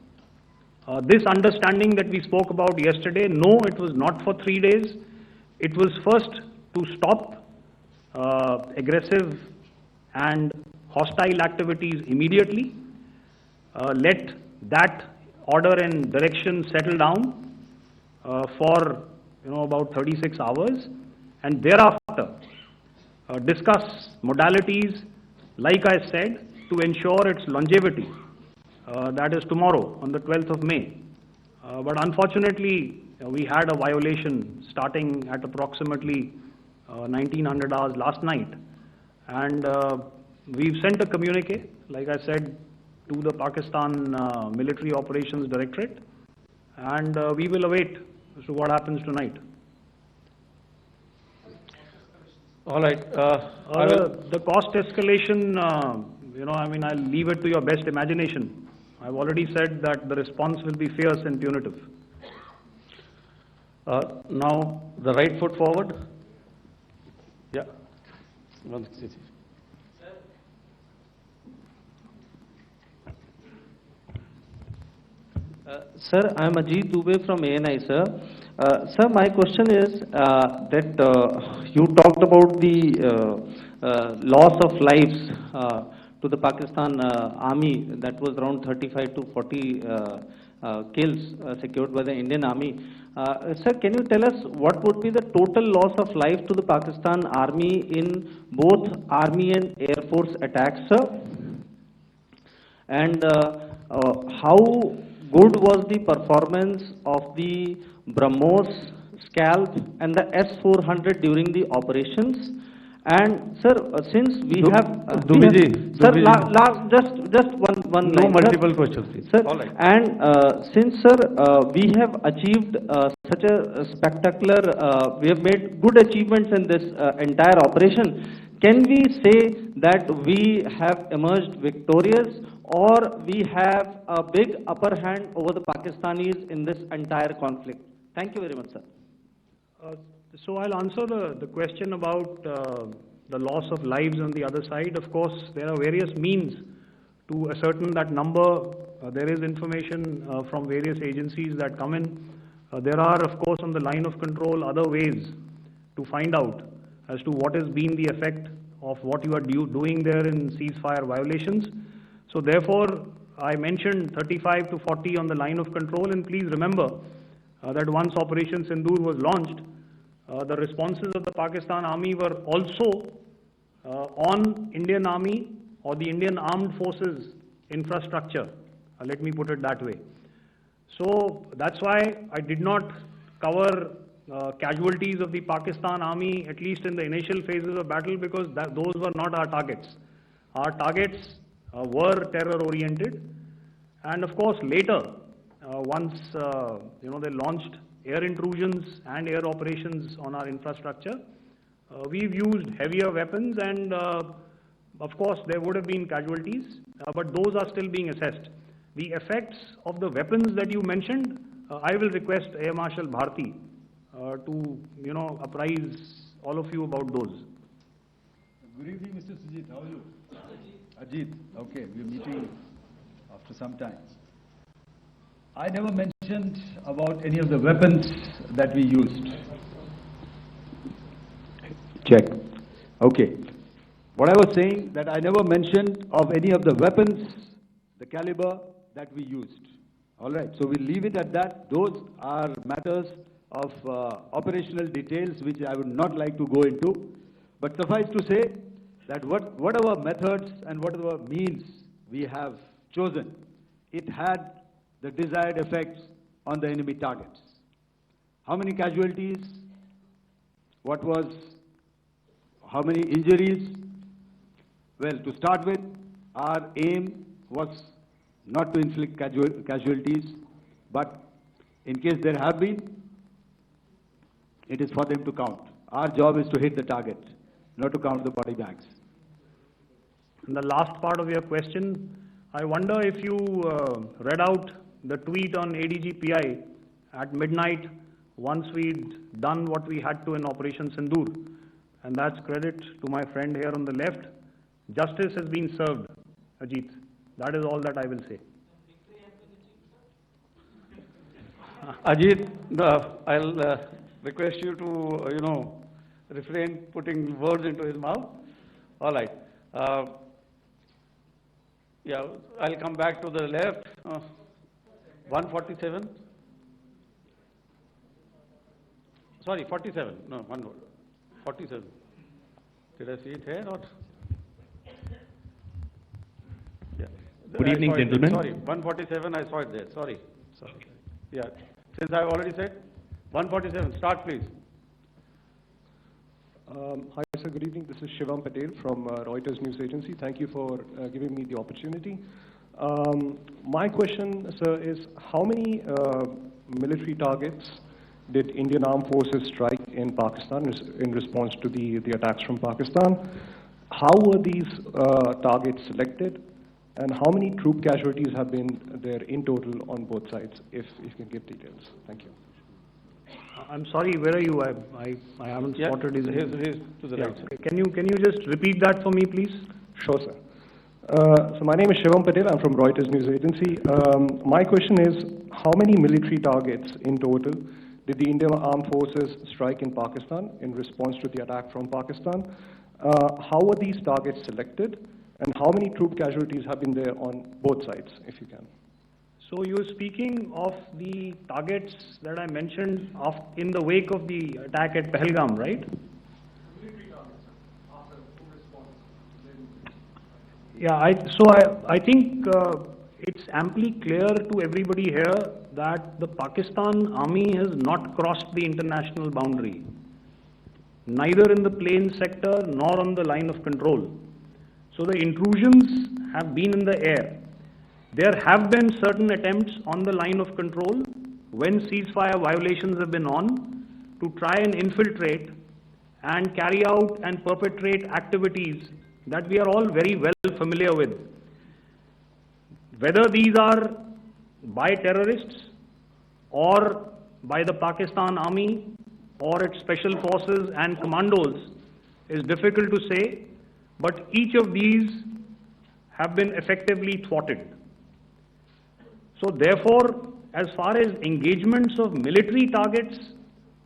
This understanding that we spoke about yesterday, no, it was not for 3 days. It was first to stop aggressive and hostile activities immediately, let that order and direction settle down for about 36 hours, and thereafter discuss modalities, like I said, to ensure its longevity. That is tomorrow, on the 12th of May. But unfortunately, we had a violation starting at approximately 1900 hours last night. And we've sent a communique, like I said, to the Pakistan Military Operations Directorate. And we will await as to what happens tonight. All right. The cost escalation, I'll leave it to your best imagination. I've already said that the response will be fierce and punitive. Now, the right foot forward. Yeah. Sir, I am Ajit Dubey from ANI, sir. Sir, my question is that you talked about loss of lives to the Pakistan army, that was around 35 to 40 kills secured by the Indian army. Sir, can you tell us what would be the total loss of life to the Pakistan army in both army and air force attacks, sir? And how good was the performance of the BrahMos, Scalp and the S-400 during the operations? And sir, since we have sir, just one No line, multiple sir. questions, please. Sir, All right. and since sir, we have achieved such a spectacular, we have made good achievements in this entire operation, can we say that we have emerged victorious, or we have a big upper hand over the Pakistanis in this entire conflict? Thank you very much, sir. So I'll answer the question about the loss of lives on the other side. Of course, there are various means to ascertain that number. There is information from various agencies that come in. There are, of course, on the line of control, other ways to find out as to what has been the effect of what you are doing there in ceasefire violations. So therefore, I mentioned 35 to 40 on the line of control, and please remember that once Operation Sindur was launched, the responses of the Pakistan Army were also on Indian Army or the Indian Armed Forces infrastructure. Let me put it that way. So that's why I did not cover casualties of the Pakistan Army, at least in the initial phases of battle, because those were not our targets. Our targets were terror-oriented, and of course later, once they launched air intrusions and air operations on our infrastructure, we've used heavier weapons, and of course there would have been casualties, but those are still being assessed. The effects of the weapons that you mentioned, I will request Air Marshal Bharti to apprise all of you about those. Good evening, Mr. Sujit. How are you? Ajit. Okay, we're meeting after some time. I never mentioned about any of the weapons that we used. Check. Okay. What I was saying, that I never mentioned of any of the weapons, the caliber that we used. All right. So we'll leave it at that. Those are matters of operational details which I would not like to go into. But suffice to say that whatever methods and whatever means we have chosen, it had the desired effects on the enemy targets. How many casualties? How many injuries? Well, to start with, our aim was not to inflict casualties, but in case there have been, it is for them to count. Our job is to hit the target, not to count the body bags. And the last part of your question, I wonder if you read out the tweet on ADG-PI at midnight once we'd done what we had to in Operation Sindur. And that's credit to my friend here on the left. Justice has been served, Ajit. That is all that I will say. Ajit, I'll request you to, refrain putting words into his mouth. All right. Yeah, I'll come back to the left. 147. Sorry, 47. No, 47. Did I see it here or? Yeah. Good evening, gentlemen. Sorry, 147. I saw it there. Sorry. Yeah. Since I've already said 147. Start, please. Hi, sir. Good evening. This is Shivam Patel from Reuters News Agency. Thank you for giving me the opportunity. My question, sir, is how many military targets did Indian Armed Forces strike in Pakistan in response to the attacks from Pakistan? How were these targets selected? And how many troop casualties have been there in total on both sides, if you can give details? Thank you. I'm sorry, where are you? I haven't spotted his name. He's to the right. Okay. Can you just repeat that for me, please? Sure, sir. So my name is Shivam Patel. I'm from Reuters News Agency. My question is, how many military targets in total did the Indian Armed Forces strike in Pakistan in response to the attack from Pakistan? how were these targets selected, and how many troop casualties have been there on both sides, if you can? So you're speaking of the targets that I mentioned in the wake of the attack at Pahalgam, right? Yeah, I think it's amply clear to everybody here that the Pakistan Army has not crossed the international boundary, neither in the plain sector nor on the line of control. So the intrusions have been in the air. There have been certain attempts on the line of control when ceasefire violations have been on to try and infiltrate and carry out and perpetrate activities that we are all very well familiar with. Whether these are by terrorists or by the Pakistan Army or its special forces and commandos is difficult to say, but each of these have been effectively thwarted. So therefore, as far as engagements of military targets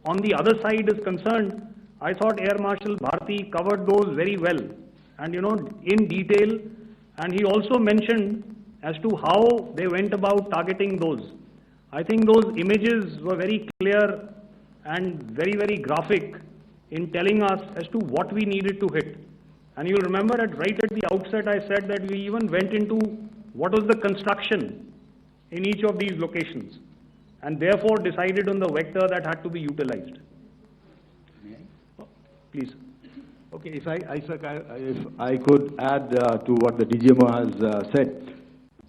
on the other side is concerned, I thought Air Marshal Bharti covered those very well and in detail, and he also mentioned as to how they went about targeting those. I think those images were very clear and very, very graphic in telling us as to what we needed to hit. And you'll remember right at the outset I said that we even went into what was the construction in each of these locations, and therefore decided on the vector that had to be utilized. Please. Okay, if I could add to what the DGMO has said.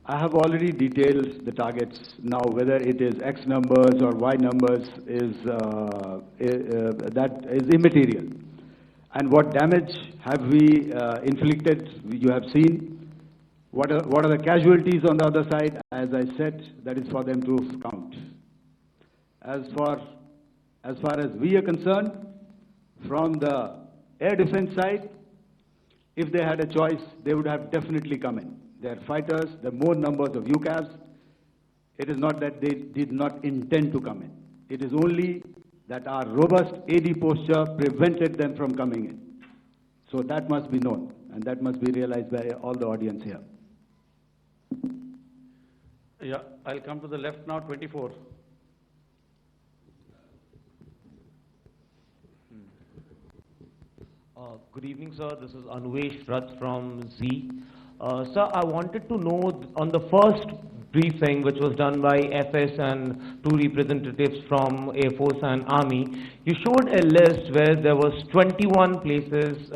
I have already detailed the targets. Now, whether it is X numbers or Y numbers that is immaterial. And what damage have we inflicted, you have seen. What are the casualties on the other side? As I said, that is for them to count. As far as we are concerned, from the air defense side, if they had a choice, they would have definitely come in. They are fighters, there are more numbers of UCAVs. It is not that they did not intend to come in. It is only that our robust AD posture prevented them from coming in. So that must be known, and that must be realized by all the audience here. Yeah, I'll come to the left now, 24. Good evening, sir. This is Anvesh Rath from Z. Sir, I wanted to know on the first briefing, which was done by FS and two representatives from Air Force and Army, you showed a list where there was 21 places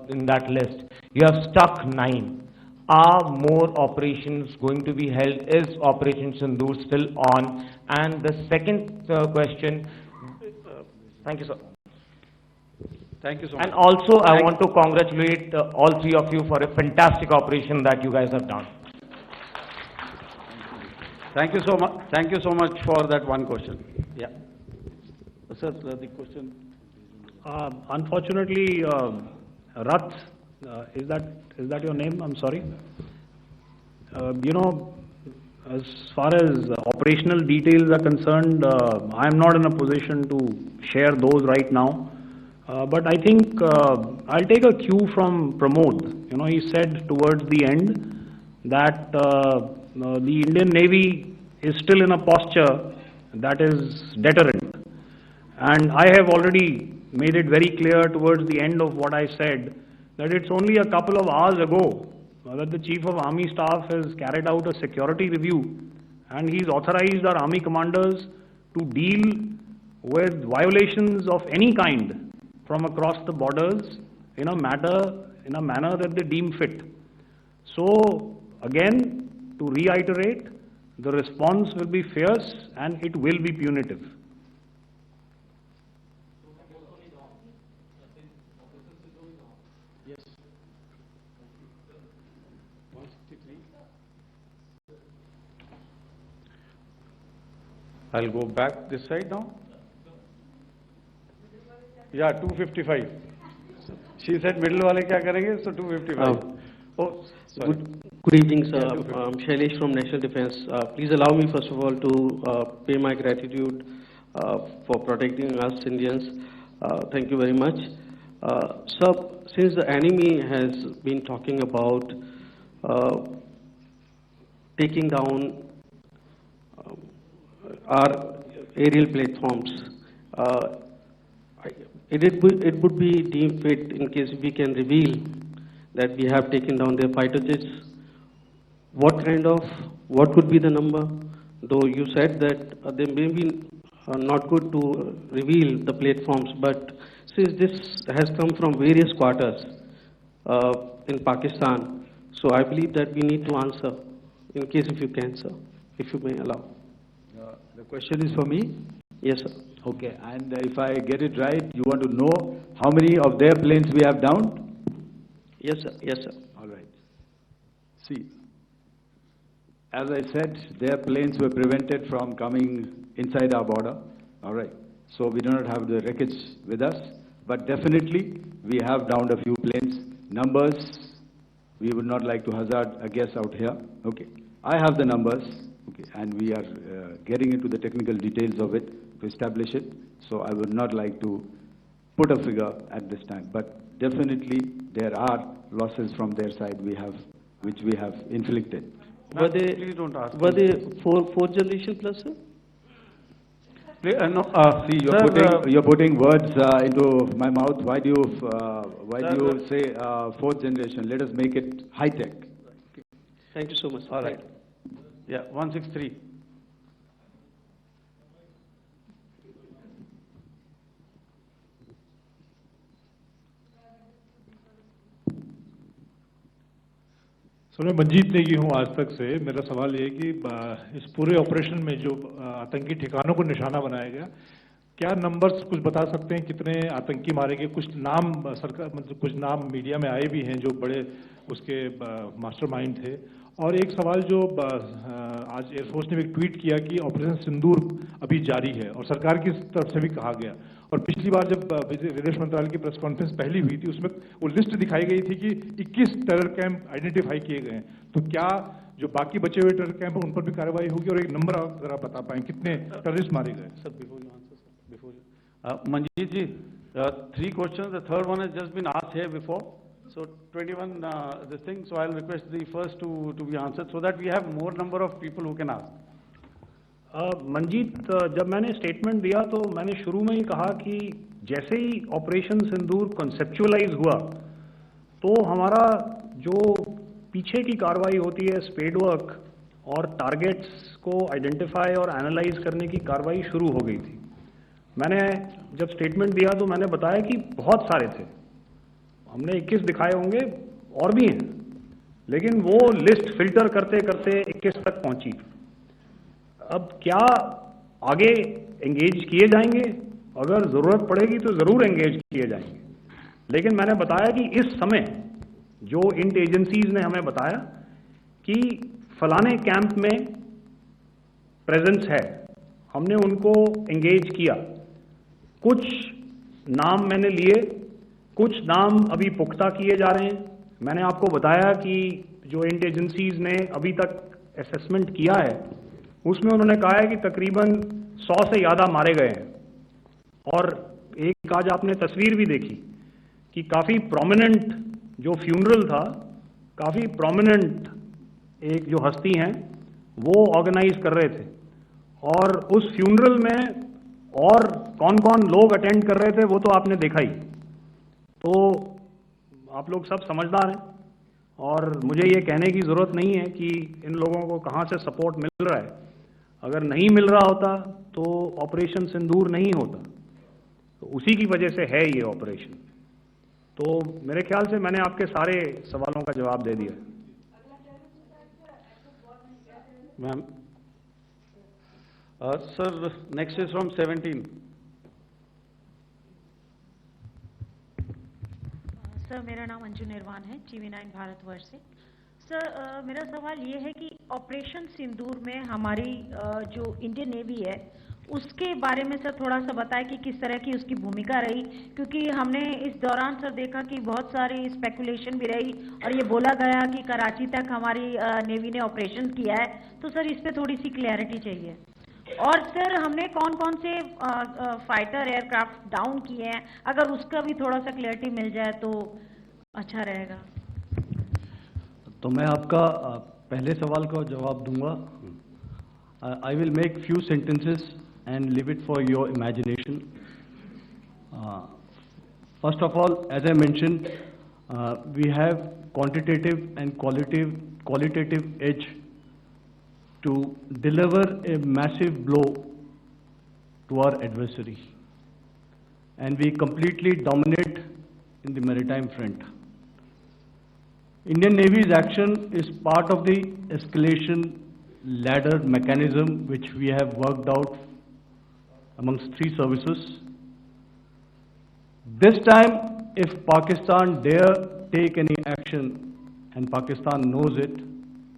in that list. You have stuck 9. Are more operations going to be held? Is Operation Sindur still on? And the second question, thank you, sir. Thank you so much. And also, I want to congratulate all three of you for a fantastic operation that you guys have done. Thank you so much. Thank you so much for that one question. Yeah. Sir, the question. Unfortunately, Rath, is that your name? I'm sorry. As far as operational details are concerned, I'm not in a position to share those right now. But I think I'll take a cue from Pramod. He said towards the end that the Indian Navy is still in a posture that is deterrent. And I have already made it very clear towards the end of what I said that it's only a couple of hours ago that the Chief of Army Staff has carried out a security review, and he's authorized our Army commanders to deal with violations of any kind from across the borders in a manner that they deem fit. So again, to reiterate, the response will be fierce and it will be punitive. Yes. 163. I'll go back this side now. Yeah, 255. She said middle wale kya karenge, so 255. Oh, sorry. Good evening, sir. I'm Shailesh from National Defense. Please allow me, first of all, to pay my gratitude for protecting us Indians. Thank you very much. Sir, since the enemy has been talking about taking down our aerial platforms, it would be deemed fit in case we can reveal that we have taken down their fighter jets. What could be the number? Though you said that they may be not good to reveal the platforms, but since this has come from various quarters in Pakistan, so I believe that we need to answer, in case if you can, sir, if you may allow. The question is for me? Yes, sir. Okay, and if I get it right, you want to know how many of their planes we have downed? Yes, sir. Yes, sir. All right. See, as I said, their planes were prevented from coming inside our border. All right. So we do not have the wreckage with us, but definitely we have downed a few planes. Numbers, we would not like to hazard a guess out here. Okay. I have the numbers, okay, and we are getting into the technical details of it to establish it. So I would not like to put a figure at this time, but definitely there are losses from their side which we have inflicted. Were they four generation plus, sir? No, see, you're putting words into my mouth. Why do you say fourth generation? Let us make it high tech. Thank you so much. All right. Yeah, 163. Sir मैं मंजीत नेगी हूँ आज तक से। मेरा सवाल ये कि इस पूरे ऑपरेशन में जो आतंकी ठिकानों को निशाना बनाया गया, क्या नंबर्स कुछ बता सकते हैं कितने आतंकी मारे गए? कुछ नाम सरकार मतलब कुछ नाम मीडिया में आए भी हैं जो बड़े उसके मास्टरमाइंड थे। और एक सवाल जो आज एयरफोर्स ने भी ट्वीट किया कि ऑपरेशन सिंदूर अभी जारी है और सरकार की तरफ से भी कहा गया, और पिछली बार जब विदेश मंत्रालय की प्रेस कॉन्फ्रेंस पहली हुई थी उसमें वो लिस्ट दिखाई गई थी कि 21 टेरर कैंप आइडेंटिफाई किए गए हैं। तो क्या जो बाकी बचे हुए टेरर कैंप उन पर भी कार्रवाई होगी? और एक नंबर अगर आप बता पाएं कितने टेररिस्ट मारे गए? Sir before you answer, sir before you. Manjeet ji, 3 questions. The third one has just been asked here before. So 21 this thing. So I'll request the first to be answered so that we have more number of people who can ask. Manjeet, जब मैंने statement दिया तो मैंने शुरू में ही कहा कि जैसे ही ऑपरेशन सिंदूर कॉन्सेप्चुअलाइज हुआ तो हमारा जो पीछे की कार्रवाई होती है स्पेड वर्क और टारगेट्स को आइडेंटिफाई और एनालाइज करने की कार्रवाई शुरू हो गई थी। मैंने जब स्टेटमेंट दिया तो मैंने बताया कि बहुत सारे थे, हमने 21 दिखाए होंगे और भी हैं, लेकिन वो लिस्ट फिल्टर करते करते 21 तक पहुंची। अब क्या आगे एंगेज किए जाएंगे? अगर जरूरत पड़ेगी तो जरूर एंगेज किए जाएंगे, लेकिन मैंने बताया कि इस समय जो इंट एजेंसीज ने हमें बताया कि फलाने कैंप में प्रेजेंस है, हमने उनको एंगेज किया। कुछ नाम मैंने लिए, कुछ नाम अभी पुख्ता किए जा रहे हैं। मैंने आपको बताया कि जो इंट एजेंसीज ने अभी तक असेसमेंट किया है उसमें उन्होंने कहा है कि तकरीबन 100 से ज़्यादा मारे गए हैं। और एक आज आपने तस्वीर भी देखी कि काफ़ी प्रोमिनेंट जो फ्यूनरल था, काफ़ी प्रोमिनेंट एक जो हस्ती हैं वो ऑर्गेनाइज कर रहे थे, और उस फ्यूनरल में और कौन कौन लोग अटेंड कर रहे थे वो तो आपने देखा ही। तो आप लोग सब समझदार हैं और मुझे ये कहने की ज़रूरत नहीं है कि इन लोगों को कहाँ से सपोर्ट मिल रहा है। अगर नहीं मिल रहा होता तो ऑपरेशन सिंदूर नहीं होता, तो उसी की वजह से है ये ऑपरेशन। तो मेरे ख्याल से मैंने आपके सारे सवालों का जवाब दे दिया। Ma'am. Sir, next is from 17. Sir मेरा नाम अंजू निर्वाण है, TV9 भारतवर्ष से। सर मेरा सवाल ये है कि ऑपरेशन सिंदूर में हमारी जो इंडियन नेवी है उसके बारे में सर थोड़ा सा बताएं कि किस तरह की उसकी भूमिका रही, क्योंकि हमने इस दौरान सर देखा कि बहुत सारी स्पेकुलेशन भी रही और ये बोला गया कि कराची तक हमारी नेवी ने ऑपरेशन किया है। तो सर इस पे थोड़ी सी क्लैरिटी चाहिए। और सर हमने कौन कौन से फाइटर एयरक्राफ्ट डाउन किए हैं, अगर उसका भी थोड़ा सा क्लियरिटी मिल जाए तो अच्छा रहेगा। तो मैं आपका पहले सवाल का जवाब दूंगा। I will make few sentences and leave it for your imagination. First of all, as I mentioned, we have quantitative and qualitative edge to deliver a massive blow to our adversary, and we completely dominate in the maritime front. Indian Navy's action is part of the escalation ladder mechanism which we have worked out amongst 3 services. This time, if Pakistan dare take any action, and Pakistan knows it,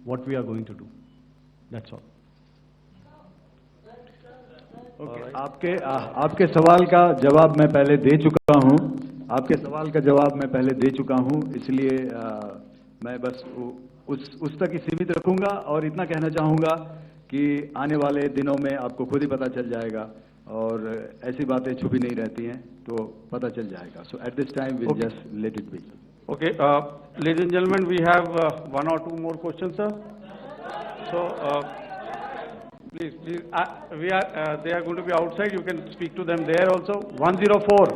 what we are going to do. That's all. Okay. आपके सवाल का जवाब मैं पहले दे चुका हूं। आपके सवाल का जवाब मैं पहले दे चुका हूं, इसलिए मैं बस उस तक ही सीमित रखूंगा और इतना कहना चाहूंगा कि आने वाले दिनों में आपको खुद ही पता चल जाएगा और ऐसी बातें छुपी नहीं रहती हैं, तो पता चल जाएगा. So at this time we'll just let it be. Okay, ladies and gentlemen, we have 1 or 2 more questions, sir. So please, they are going to be outside. You can speak to them there also. 104.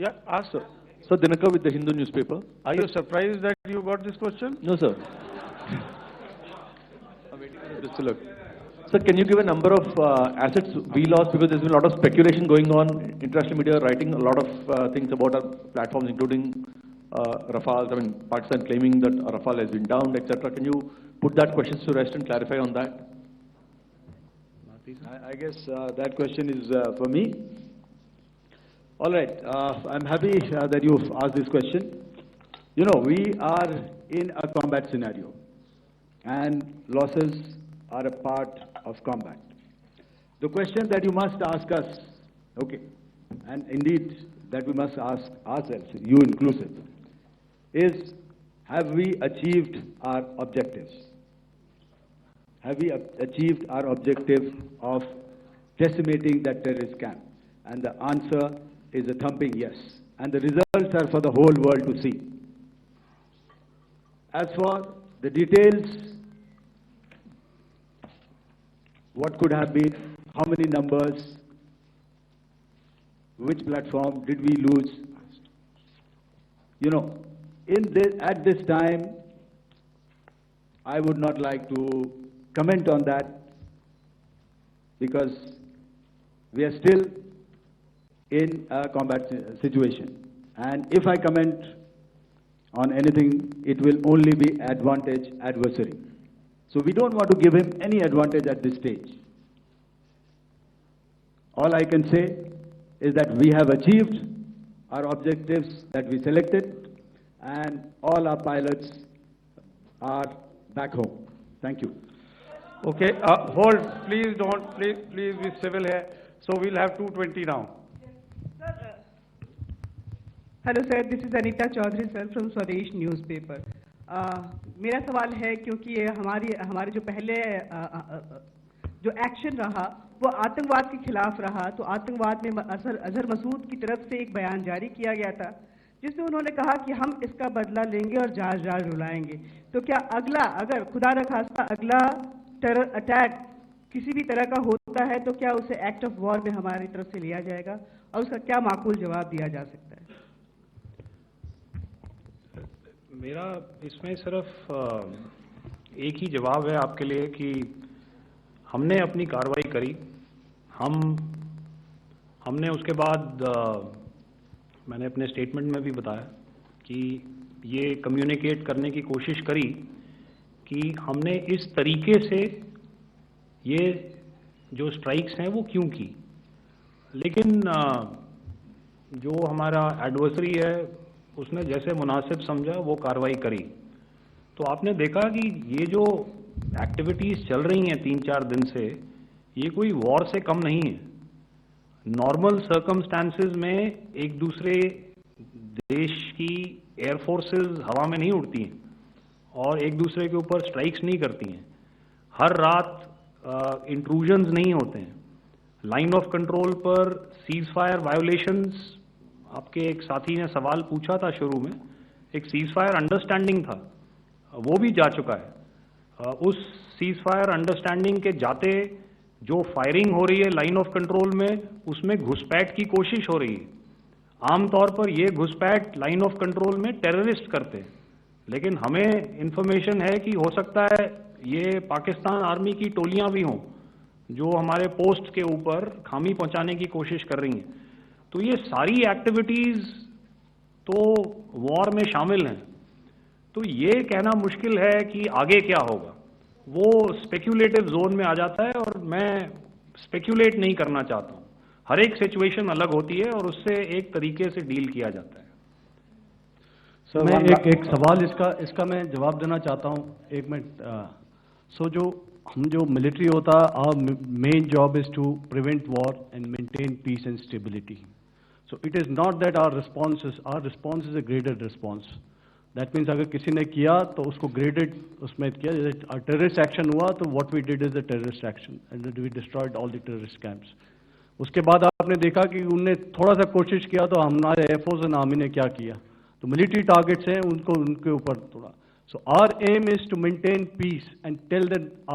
Yeah, ask sir. So Dinakar with the Hindu newspaper. Are you surprised that you got this question? No, sir. I'm waiting for this to look. Sir, can you give a number of assets we lost, because there's been a lot of speculation going on, international media writing a lot of things about our platforms, including Rafale. I mean, Pakistan claiming that Rafale has been downed, etc. Can you put that question to rest and clarify on that? I guess that question is for me. All right, I'm happy that you've asked this question. You know, we are in a combat scenario, and losses are a part of combat. The question that you must ask us, okay, and indeed that we must ask ourselves, you inclusive, is have we achieved our objectives? Have we achieved our objective of decimating that terrorist camp? And the answer is a thumping yes. And the results are for the whole world to see. As for the details, what could have been, how many numbers, which platform did we lose? You know, at this time, I would not like to comment on that, because we are still in a combat situation. And if I comment on anything, it will only be advantage adversary. So we don't want to give him any advantage at this stage. All I can say is that we have achieved our objectives that we selected, and all our pilots are back home. Thank you. Okay, hold, please don't, please be civil here. So we'll have 220 now. Hello sir, this is Anita Chaudhary sir from Swadesh newspaper. मेरा सवाल है, क्योंकि हमारे जो पहले जो action रहा वो आतंकवाद के खिलाफ रहा, तो आतंकवाद में अजहर मसूद की तरफ से एक बयान जारी किया गया था जिसमें उन्होंने कहा कि हम इसका बदला लेंगे और जहाज रुलाएंगे। तो क्या अगला, अगर खुदा न खास्ता अगला टेरर अटैक किसी भी तरह का होता है, तो क्या उसे एक्ट ऑफ वॉर में हमारी तरफ से लिया जाएगा और उसका क्या माकूल जवाब दिया जा सकता है? मेरा इसमें सिर्फ एक ही जवाब है आपके लिए कि हमने अपनी कार्रवाई करी। हमने उसके बाद मैंने अपने स्टेटमेंट में भी बताया कि ये कम्युनिकेट करने की कोशिश करी कि हमने इस तरीके से ये जो स्ट्राइक्स हैं वो क्यों की। लेकिन जो हमारा एडवर्सरी है उसने जैसे मुनासिब समझा वो कार्रवाई करी। तो आपने देखा कि ये जो एक्टिविटीज़ चल रही हैं 3-4 दिन से, ये कोई वॉर से कम नहीं है। नॉर्मल सर्कमस्टांसेस में एक दूसरे देश की एयरफोर्सेस हवा में नहीं उड़ती हैं और एक दूसरे के ऊपर स्ट्राइक्स नहीं करती हैं. हर रात इंट्रूजन्स नहीं होते हैं. लाइन ऑफ कंट्रोल पर सीज फायर वायोलेशंस, आपके एक साथी ने सवाल पूछा था शुरू में, एक सीज फायर अंडरस्टैंडिंग था, वो भी जा चुका है. उस सीज फायर अंडरस्टैंडिंग के जाते जो फायरिंग हो रही है लाइन ऑफ कंट्रोल में, उसमें घुसपैठ की कोशिश हो रही है. आमतौर पर ये घुसपैठ लाइन ऑफ कंट्रोल में टेररिस्ट करते हैं, लेकिन हमें इंफॉर्मेशन है कि हो सकता है ये पाकिस्तान आर्मी की टोलियां भी हों जो हमारे पोस्ट के ऊपर खामी पहुंचाने की कोशिश कर रही हैं. तो ये सारी एक्टिविटीज तो वॉर में शामिल हैं. तो ये कहना मुश्किल है कि आगे क्या होगा, वो स्पेक्यूलेटिव जोन में आ जाता है और मैं स्पेक्यूलेट नहीं करना चाहता हूं. हर एक सिचुएशन अलग होती है और उससे एक तरीके से डील किया जाता है. सर मैं एक सवाल इसका मैं जवाब देना चाहता हूं. एक मिनट. जो मिलिट्री होता है, our main job is to prevent war and maintain peace and stability. So it is not that our response is a graded response. That means अगर किसी ने किया तो उसको graded उसमें किया. जैसे terrorist action हुआ तो what we did is the terrorist action and we destroyed all the terrorist camps. उसके बाद आपने देखा कि उनने थोड़ा सा कोशिश किया तो हमारे एयरफोर्स और आर्मी ने क्या किया, तो मिलिट्री टारगेट्स हैं उनके ऊपर थोड़ा. So our aim is to maintain peace and tell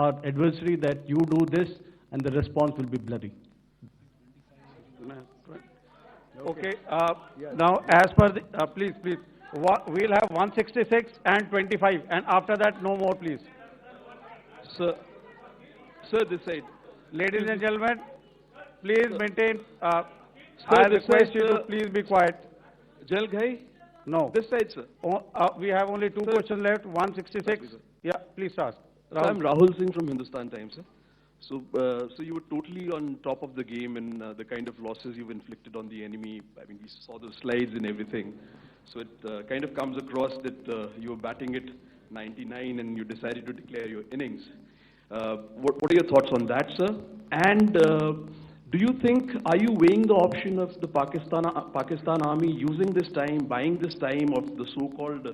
our adversary that you do this and the response will be bloody. Okay. Now, as per the, please, we'll have 166 and 25, and after that, no more, please. Sir, this side. Ladies and gentlemen, please maintain. I request you to please be quiet. Jal Ghai? No. This side, sir. We have only two questions left. 166. Yeah, please ask. So I'm Rahul Singh from Hindustan Times, sir. So you were totally on top of the game in the kind of losses you've inflicted on the enemy. I mean, we saw the slides and everything. So it kind of comes across that you were batting it 99 and you decided to declare your innings. What are your thoughts on that, sir? And do you think, are you weighing the option of the Pakistan army using this time, buying this time of the so-called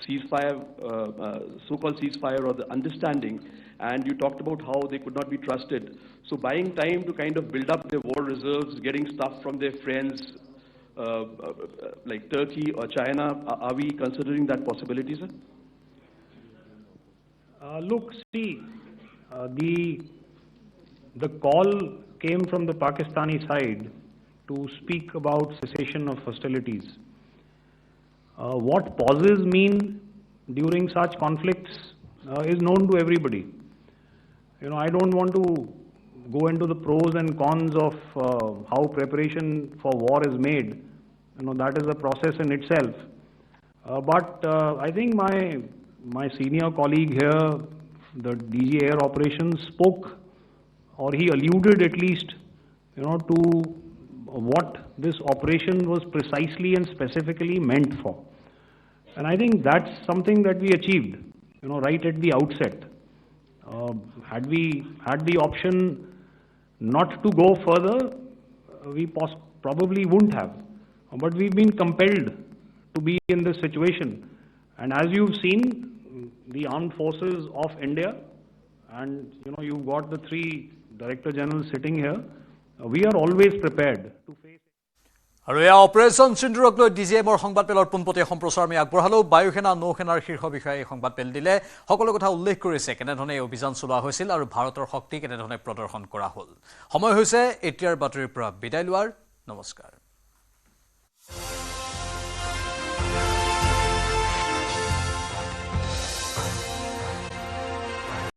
ceasefire or the understanding? And you talked about how they could not be trusted. So buying time to kind of build up their war reserves, getting stuff from their friends like Turkey or China, are we considering that possibility, sir? Look, see, the call came from the Pakistani side to speak about cessation of hostilities. What pauses mean during such conflicts is known to everybody. You know, I don't want to go into the pros and cons of how preparation for war is made. You know, that is a process in itself. But I think my senior colleague here, the DG Air Operations, spoke, or he alluded at least, you know, to what this operation was precisely and specifically meant for. And I think that's something that we achieved, you know, right at the outset. Had we had the option not to go further, we probably wouldn't have. But we've been compelled to be in this situation. And as you've seen, the armed forces of India, and you know, you've got the three Director Generals sitting here, we are always prepared to face. আৰু এই operation সিন্দুৰক লৈ ডিজিএমৰ সংবাদ পেলৰ পোনপটীয়া সম্প্ৰচাৰ আমি আগবঢ়ালো. বায়ুসেনা নৌসেনাৰ শীৰ্ষ বিষয়াই এই সংবাদ পেল দিলে সকলো কথা উল্লেখ কৰিছে, কেনেধৰণে এই অভিযান চলোৱা হৈছিল আৰু ভাৰতৰ শক্তি কেনেধৰণে প্ৰদৰ্শন কৰা হ'ল. সময় হৈছে এতিয়াৰ বাতৰিৰ পৰা বিদায় লোৱাৰ. নমস্কাৰ.